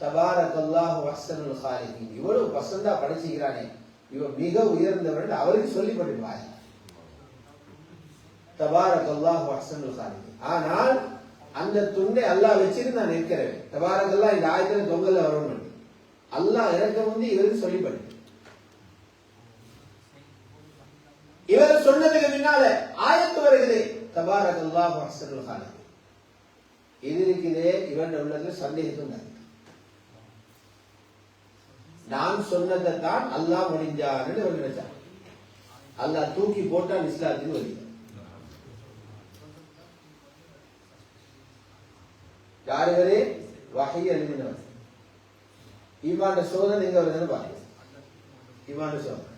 [SPEAKER 1] தபாரக்கல்லாஹு அஹ்ஸனுல் காலிகீன், இவ்வளவு பசந்தா படைச்சுக்கிறானே, இவன் மிக உயர்ந்தவன் அவருக்கு சொல்லிப்பட்டு வாய். தபாரக்கல்லாஹு அஹ்ஸனுல் காலிகீன். ஆனால் அந்த துண்டை அல்லாஹ் வச்சிருந்தான் நிற்கிறவன். தபாரக்கல்லாஹ் இந்த ஆயத்துல தொங்கல்ல வரணும். அல்லாஹ் இறக்க வந்து இவருக்கு சொல்லிப்பட்டு தபாரகல்லாஹு அஹ்ஸனுல் காலிகீன். இது இருக்குதே இவன் உள்ளதுல சந்தேகத்தும் நான் சொன்னதை தான் அல்லாஹ் முடிஞ்சான்னு இவன் நினைச்சான். அல்லாஹ் தூக்கி போட்டான் இஸ்லாத்துக்கு வழி. யாரு வஹி எழுதினவர். ஈமான சோதனை இங்க வருதுன்னு பாருங்க. ஈமான சோதனை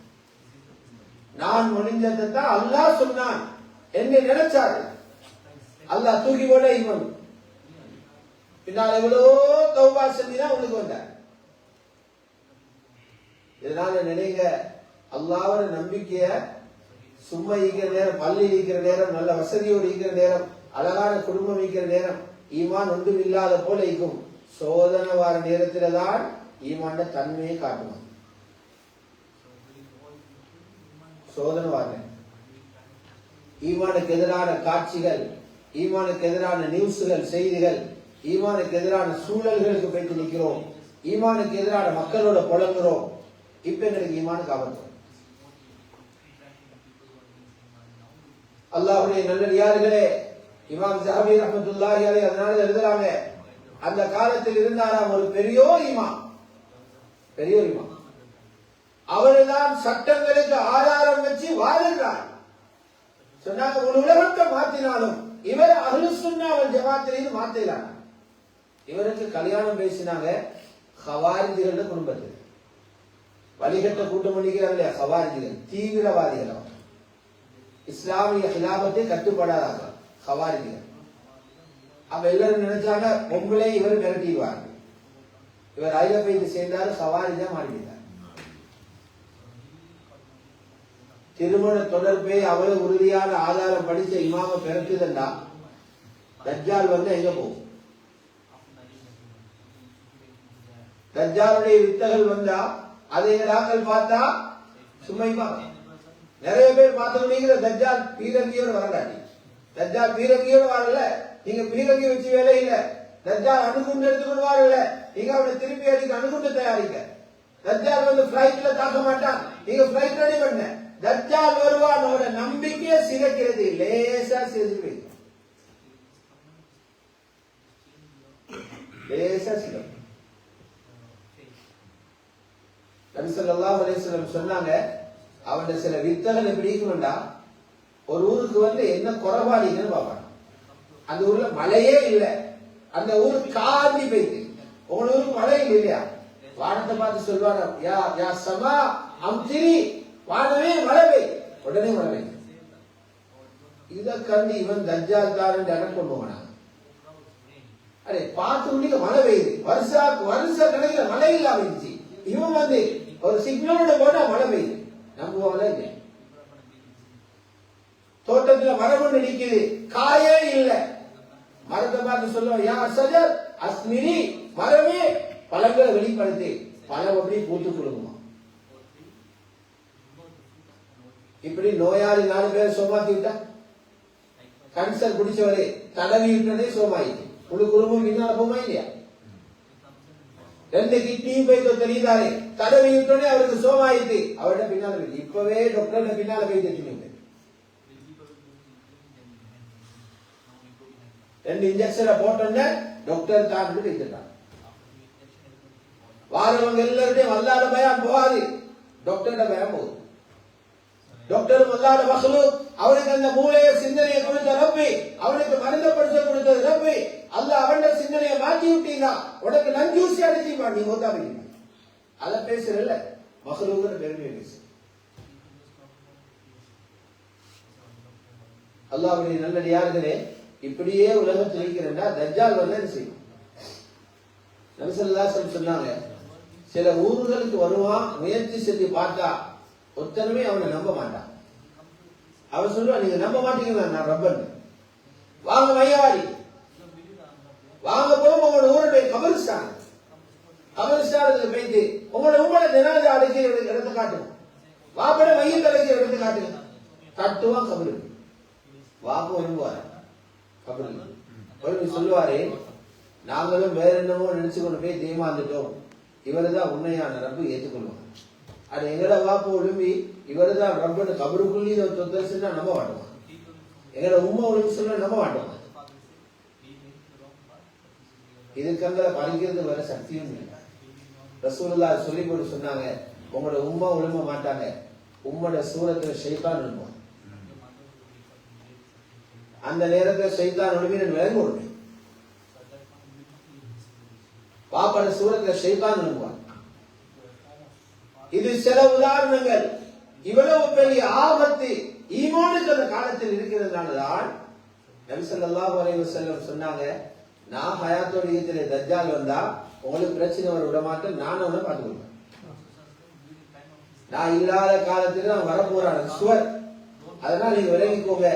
[SPEAKER 1] நான் முடிஞ்சதை தான் அல்லாஹ் சொன்னான் என்ன நினைச்சாரு. அல்லாஹ் தூக்கி போட ஈமான். பின்னால் எவ்வளவோ தௌபா செஞ்சுதான் உங்களுக்கு வந்தார். இதனால நினைங்க, அல்லாஹ்வோட நம்பிக்கைய சும்மா இருக்கிற நேரம், பள்ளி இருக்கிற நேரம், நல்ல வசதியோடு இருக்கிற நேரம், அழகான குடும்பம் இருக்கிற நேரம் ஈமான் ஒன்றும் இல்லாத போல இருக்கும். சோதனை வார நேரத்துல தான் ஈமான தன்மையை காட்டுவான். சோதனை வார ஈமானுக்கு எதிரான காட்சிகள், ஈமானுக்கு எதிரான நியூஸ்கள், செய்திகள், ஈமானுக்கு எதிரான சூழல்களுக்கு போயிட்டு நிற்கிறோம், ஈமானுக்கு எதிரான மக்களோட புலங்குறோம். இப்ப எங்களுக்கு ஈமானுக்கு ஆபத்து. அல்லாஹ்வுடைய நல்லடியார்களே, இமாம் ஸஹாபி ரஹ்மத்துல்லாஹி அலைஹி அதனால எழுதுறாங்க, அந்த காலத்தில் இருந்தாராம் ஒரு பெரியோர் இமாம். பெரியோர் இமாம் அவர்தான் சட்டங்களுக்கு ஆதாரம் வச்சு வாழுகிறார். சொன்னாங்க, ஒரு உலகத்தை மாத்தினாலும் இவர் அஹ்லுஸ் சுன்னா வல் ஜமாத்திலிருந்து மாத்தலாம். இவருக்கு கல்யாணம் பேசினாங்க ஹவாரிஜிகள் குடும்பத்தில். வழிகட்ட கூட்டம் பண்ணிக்கிறாங்க ஹவாரிஜிகள், தீவிரவாதிகள், இஸ்லாமிய ஹிலாபத்தை கட்டுப்படாதாங்க ஹவாரிஜிகள். அப்ப எல்லாரும் நினைச்சாங்க பொம்பளை இவர் மிரட்டிடுவாங்க. இவர் ஐல போய் சேர்ந்தாரு, ஹவாரிஜா மாறிட்டார். திருமண தொடர்பை அவ்வளவு உறுதியான ஆதாரம் படிச்ச இமாம பிறக்குதுண்டா தஜ்ஜால் வந்து எங்க போகும்? தஜ்ஜாலுடைய வித்தகள் வந்தா அதை நாங்கள் பார்த்தா சும்மா நிறைய பேர் பார்த்தோம்னீங்க. தஜ்ஜால் பீரங்கியோடு வரலாட்டி, தஜ்ஜால் பீரங்கியோடு வரல, நீங்க பீரங்கி வச்சு வேலை இல்ல. தஜ்ஜால் அணுகுண்டு எடுத்துக்கொண்டு வரல, நீங்க அவனை திருப்பி அடிக்க அணுகுண்டு தயாரிக்க. தஜ்ஜால் வந்து பிளைட்ல தாக்க மாட்டான், நீங்க பிளைட் ரெடி பண்ண. தஜ்ஜால் வருவானோட நம்பிக்கையை சிதைக்கிறது லேசா சிதைச்சு லேசா சிதை. நபி ஸல்லல்லாஹு அலைஹி வஸல்லம் சொன்னாங்க, அவன் சில வித்தகள் எப்படி இருக்கும்டா, ஒரு ஊருக்கு வந்து என்ன குறைபாடுன்னு பார்ப்பான். அந்த ஊர்ல மழையே இல்லை, அந்த ஊருக்கு காந்தி போயிட்டு. உங்க ஊருக்கு மழை இல்லையா? வானத்தை பார்த்து சொல்வாங்க, யா யா சமா அம்திரி, வானமே மழை பெய், உடனே மழை பெய்யும். இதை கண்டு இவன் தஜ்ஜால் தான் அடக்கம் பண்ணுவானா? அரே பார்த்து மழை பெய்யுது, வருஷ கணக்கில் மழை இல்லாம இருந்துச்சு. இவன் வந்து ஒரு சிக்னலோட போட்டா மழை பெய்யுது, நம்புவாங்களா இல்லையா? தோட்டத்துல மரம் ஒன்று நிக்குது, காயே இல்ல. மரத்தை பார்த்து சொல்லுவோம், யா சஜர் அஸ்மிரி, மரமே பழங்களை வெளிப்படுத்தி பழம் அப்படி பூத்து கொடுக்குமா. இப்படி நோயாளி 4 பேர் சோமாத்தி விட்டா, கேன்சர் குடிச்சவரே தடவி விட்டதே சோமாயிட்டு, முழு குடும்பம் பின்னால போமா இல்லையா? 2 கிட்னியும் போயிட்டு தெரியுதாரு, தடவி விட்டோடனே அவருக்கு சோமாயிட்டு, அவர்கிட்ட பின்னால இப்பவே டாக்டர் பின்னால போயிட்டு 2 இன்ஜெக்ஷனை போட்டோன்னே டாக்டர் தான் வைத்துட்டான். வாரவங்க எல்லாருடையும் அல்லாத பயம் போகாது, டாக்டர்கிட்ட பயம் போகுது. டாக்டரும் அல்லாத மக்லூக், அவனுக்கு அந்த மூளைய சிந்தனையை கொடுத்த ரப்பி, அவனுக்கு மருந்தப்படுத்த கொடுத்தது ரப்பி. அல்லாஹ் அவன சிந்தனையை மாற்றி விட்டீங்கன்னா உனக்கு நஞ்சூசி அடிச்சுமா, நீ மொத்தா போயிட்டீங்க. அதை பேசுறல்ல மக்லூக்னு பெருமையை பேசு. அல்லாஹ்வுடைய நல்லடியார்களே, இப்படியே உலகத்தில் இருக்கிறா தஜ்ஜால் வந்து என்ன செய்யும்? நபி ஸல்லல்லாஹு அலைஹி வஸல்லம் சொன்னாங்க, சில ஊர்களுக்கு வருவான், முயற்சி செஞ்சு பார்த்தா ஒருத்தருமே அவனை நம்ப மாட்டான். அவன் சொல்லுவான், நீங்க நம்ப மாட்டீங்களா, நான் ரப்பன். வாங்க மையவாடி, வாங்க போகும் உங்களோட ஊருடைய கபரிஸ்தானத்துக்கு போயிட்டு உங்களோட ஜனாதா அடைக்கிற இடத்தை காட்டுங்க, வாப்பட மையத்தை அடைக்கிற இடத்தை காட்டுங்க. தட்டுவான் கபரு, வாப்பு வருவார் கபரு. சொல்லுவாரே, நாங்களும் வேற என்னமோ நினைச்சு கொண்டு போய் ஏமாந்துட்டோம், இவருதான் உண்மையான ரப்பு ஏற்றுக்கொள்வாங்க. அது எங்கட வாப்பு ஒழும்பி இவருதான் ரப்புன்னு கபருக்குள்ளேயே தொந்தரிச்சுன்னா நம்ப மாட்டோம். எங்களை உம்மா உலகம் சொல்ல நம்ப மாட்டோம். இதுக்கங்களை படிக்கிறது வர சக்தியும் இல்லை. ரசூலுல்லாஹ் சொல்லி போட்டு சொன்னாங்க, உங்களோட உம்மா உழும மாட்டாங்க, உம்மோட சூரத்துல ஷைத்தான் விழுவான். அந்த நேரத்தில் ஷைத்தான் ஒழுமி நான் விளங்க விடுவேன். பாப்பட சூரத்துல ஷைத்தான் விழுவான். இது சில உதாரணங்கள். இவ்வளவு பெரிய ஆபத்து ஈமானுக்கு அந்த காலத்தில் இருக்கிறதுனாலதான் நபி ஸல்லல்லாஹு அலைஹி வஸல்லம் சொன்னாங்க, நான் ஹயாத்தோட இடத்துல தஜ்ஜால் வந்தா உங்களுக்கு பிரச்சனை வர விட மாட்டேன், நான் அவனை பார்த்துக்கொள்வேன். நான் இல்லாத காலத்துக்கு நான் வரப்போறான் சுவர். அதனால நீங்க விளங்கிக்கோங்க,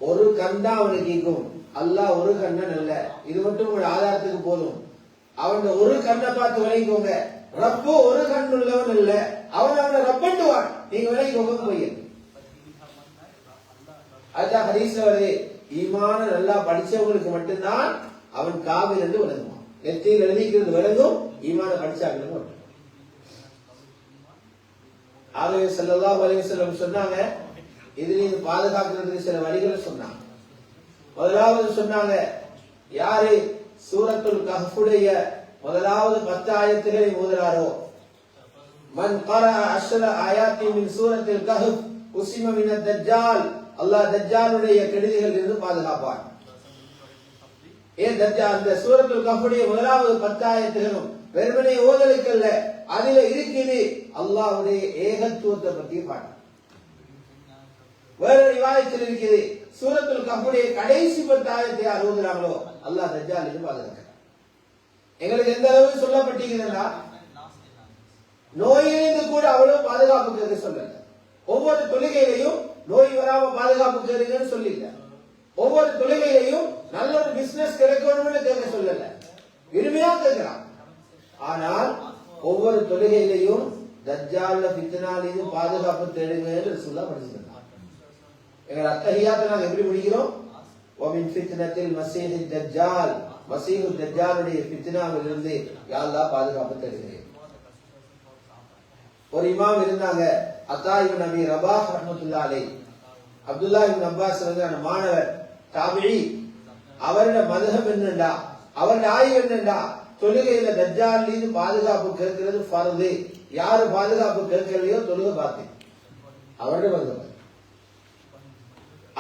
[SPEAKER 1] ஒரு கண் தான் அவனுக்கு ஈக்கும், அல்லாஹ் ஒரு கண்ணன் அல்ல. இது மட்டும் உங்களோட ஆதாரத்துக்கு போதும். அவன் ஒரு கண்ணை பார்த்து விளங்கிக்கோங்க, ரப்பு ஒரு கண் உள்ளவன் இல்ல, அவன் அவனை ரப்பட்டுவான். நீங்க விளங்கிக்கோங்க போய். அதுதான் ஹதீஸ்ல வருது, ஈமான நல்லா படிச்சவங்களுக்கு மட்டும்தான் அவன் காபிர் என்று விளங்குவான். நெத்தியில் எழுதிக்கிறது விளங்கும், ஈமான படிச்சாங்களுக்கு மட்டும். ஆகவே ஸல்லல்லாஹு அலைஹி வஸல்லம் சொன்னாங்க, இதுல பாதுகாக்கிறதுக்கு சில வழிகளை சொன்னாங்க. முதலாவது சொன்னாங்க, யாரு சூரத்துல் கஹ்ஃபுடைய முதலாவது 10 ஆயத்துகளை ஓதுறாரோ, மன் கரஅ 10 ஆயாத்தி மின் சூரத்தில் கஹ்ஃப் உஸிம மினத் தஜ்ஜால், அல்லாஹ் தஜ்ஜாலுடைய கெடுதிகளில் இருந்து பாதுகாப்பான். ஏன் தஜ்ஜால்? அந்த சூரத்துல் கஹ்ஃபுடைய முதலாவது 10 ஆயத்துகளும் வெறுமனே ஓதலுக்கல்ல, அதில இருக்குது அல்லாஹ்வுடைய ஏகத்துவத்தை பற்றி பாடம். வேற ரிவாயத்தில் இருக்குது, சூரத்துல் கஹ்ஃபுடைய கடைசி 10 ஆயத்தை யார் ஓதுறாங்களோ அல்லாஹ் தஜ்ஜாலிலிருந்து பாதுகாக்கிறான். எங்களுக்கு எந்த அளவுக்கு சொல்லப்பட்டிருக்குதுன்னா, நோயிலிருந்து கூட அவ்வளவு பாதுகாப்பு கேட்க சொல்லல. ஒவ்வொரு தொழுகையிலையும் நோய் வராம பாதுகாப்பு கேளுங்கன்னு சொல்லிല്ല. ஒவ்வொரு தொழுகையிலையும் நல்ல ஒரு பிசினஸ் கிடைக்கணும்னு கேட்க சொல்லல, விரும்பியா கேட்கிறான். ஆனால் ஒவ்வொரு தொழுகையிலையும் தஜ்ஜால்ல ஃபித்னாலிருந்து பாதுகாப்பு தேடுங்கன்னு ரசூலுல்லாஹ் படிச்சிருக்காங்க. எங்க அத்தஹியாத்தை நாங்க எப்படி முடிக்கிறோம்? வமின் ஃபித்னத்தில் மஸீஹித் தஜ்ஜால், மஸீஹு தஜ்ஜாலுடைய ஃபித்னாவிலிருந்து யா அல்லாஹ் பாதுகாப்பு தேடுகிறேன். ஒரு இமாம் இருந்தாங்க, அத்தா இப்னு அபி ரபாஹ் ரஹ்மத்துல்லாஹி அலைஹி. அப்துல்லாஹ் இப்னு அப்பாஸ் ரலியல்லாஹு மாணவர் தாபிஈ. அவருடைய மذهப் என்னண்டா, அவருடைய ஆய்வு என்னண்டா, தொழுகையில தஜ்ஜாலிலிருந்து பாதுகாப்பு கேட்கிறது ஃபர்து. யாரு பாதுகாப்பு கேட்கலையோ தொழுகை பாத்தில். அவருடைய மذهப்.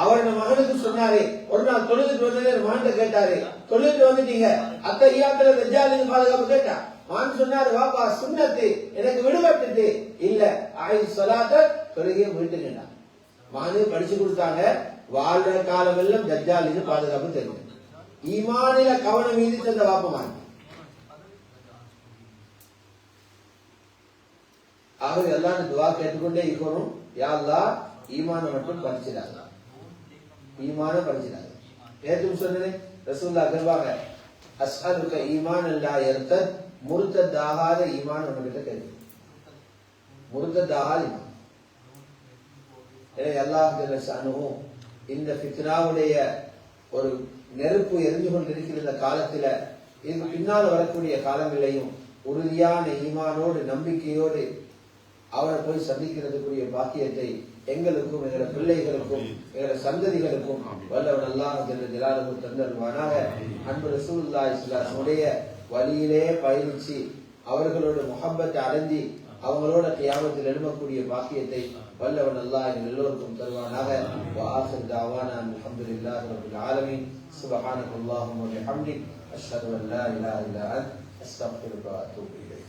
[SPEAKER 1] அவருடைய மகனுக்கு சொன்னாரு, ஒரு நாள் தொழுதுட்டு வந்தே மகன்கிட்ட கேட்டாரு, தொழுதுட்டு வந்துட்டீங்க, அத்தஹியாத்துல தஜ்ஜாலிலிருந்து பாதுகாப்பு கேட்டா? மகன் சொன்னாரு, வாப்பா சுன்னத்து எனக்கு விடுபட்டுட்டு இல்ல, ஆயி ஸலாத்த தொழுகையை விட்டுங்கடா. மகனே படிச்சு கொடுத்தாங்க, வாழ்ற காலம் எல்லாம் தஜ்ஜாலிலிருந்து பாதுகாப்பு தெரியும். ஈமானில கவனம் மீதி தந்த வாப்பமான். ஆகவே எல்லாரும் துவா கேட்டுக்கொண்டே இருக்கணும், யா அல்லாஹ் ஈமான மட்டும் படிச்சிடாங்க, ஈமான படிச்சிடாங்க. நேற்று சொன்னேன், ரசூலுல்லாஹ் கேட்பாங்க, அஸ்அலுக ஈமானன் லா யர்தத், முர்தத் ஆகாத ஈமான் உங்ககிட்ட கேட்கு. முர்தத் ஆகாத ஈமான். அல்லாஹ் ஜல்ல ஷஅனுஹு இந்த ஃபித்னாவுடைய ஒரு நெருப்பு எரிஞ்சு கொண்டிருக்கிற இந்த காலத்துல, இது பின்னால் வரக்கூடிய காலங்களையும் உறுதியான ஈமானோடு நம்பிக்கையோடு அவரை போய் சந்திக்கிறதுக்குரிய பாக்கியத்தை எங்களுக்கும் எங்கள பிள்ளைகளுக்கும் எங்கள சந்ததிகளுக்கும் வல்லவன் அல்லாஹ் ஜல்ல ஜலாலுஹு தந்தருவானாக. அன்பு ரசூலுல்லாஹி ஸல்லல்லாஹு அலைஹி வஸல்லம் வழியிலே பயணிச்சு அவர்களோட முஹப்பத்தை அடைஞ்சி அவங்களோட கியாமத்தில் எழுமக்கூடிய பாக்கியத்தை வல்லவன் அல்லாஹ் எல்லோருக்கும் தருவானாக. வஆகிர் தஅவானா அல்ஹம்துலில்லாஹி ரப்பில் ஆலமீன். சுப்ஹானல்லாஹி வ பிஹம்திஹி அஷ்ஹது அன் லா இலாஹா இல்லா அன்த அஸ்தக்ஃபிருக வ அத்தூபு இலைக்.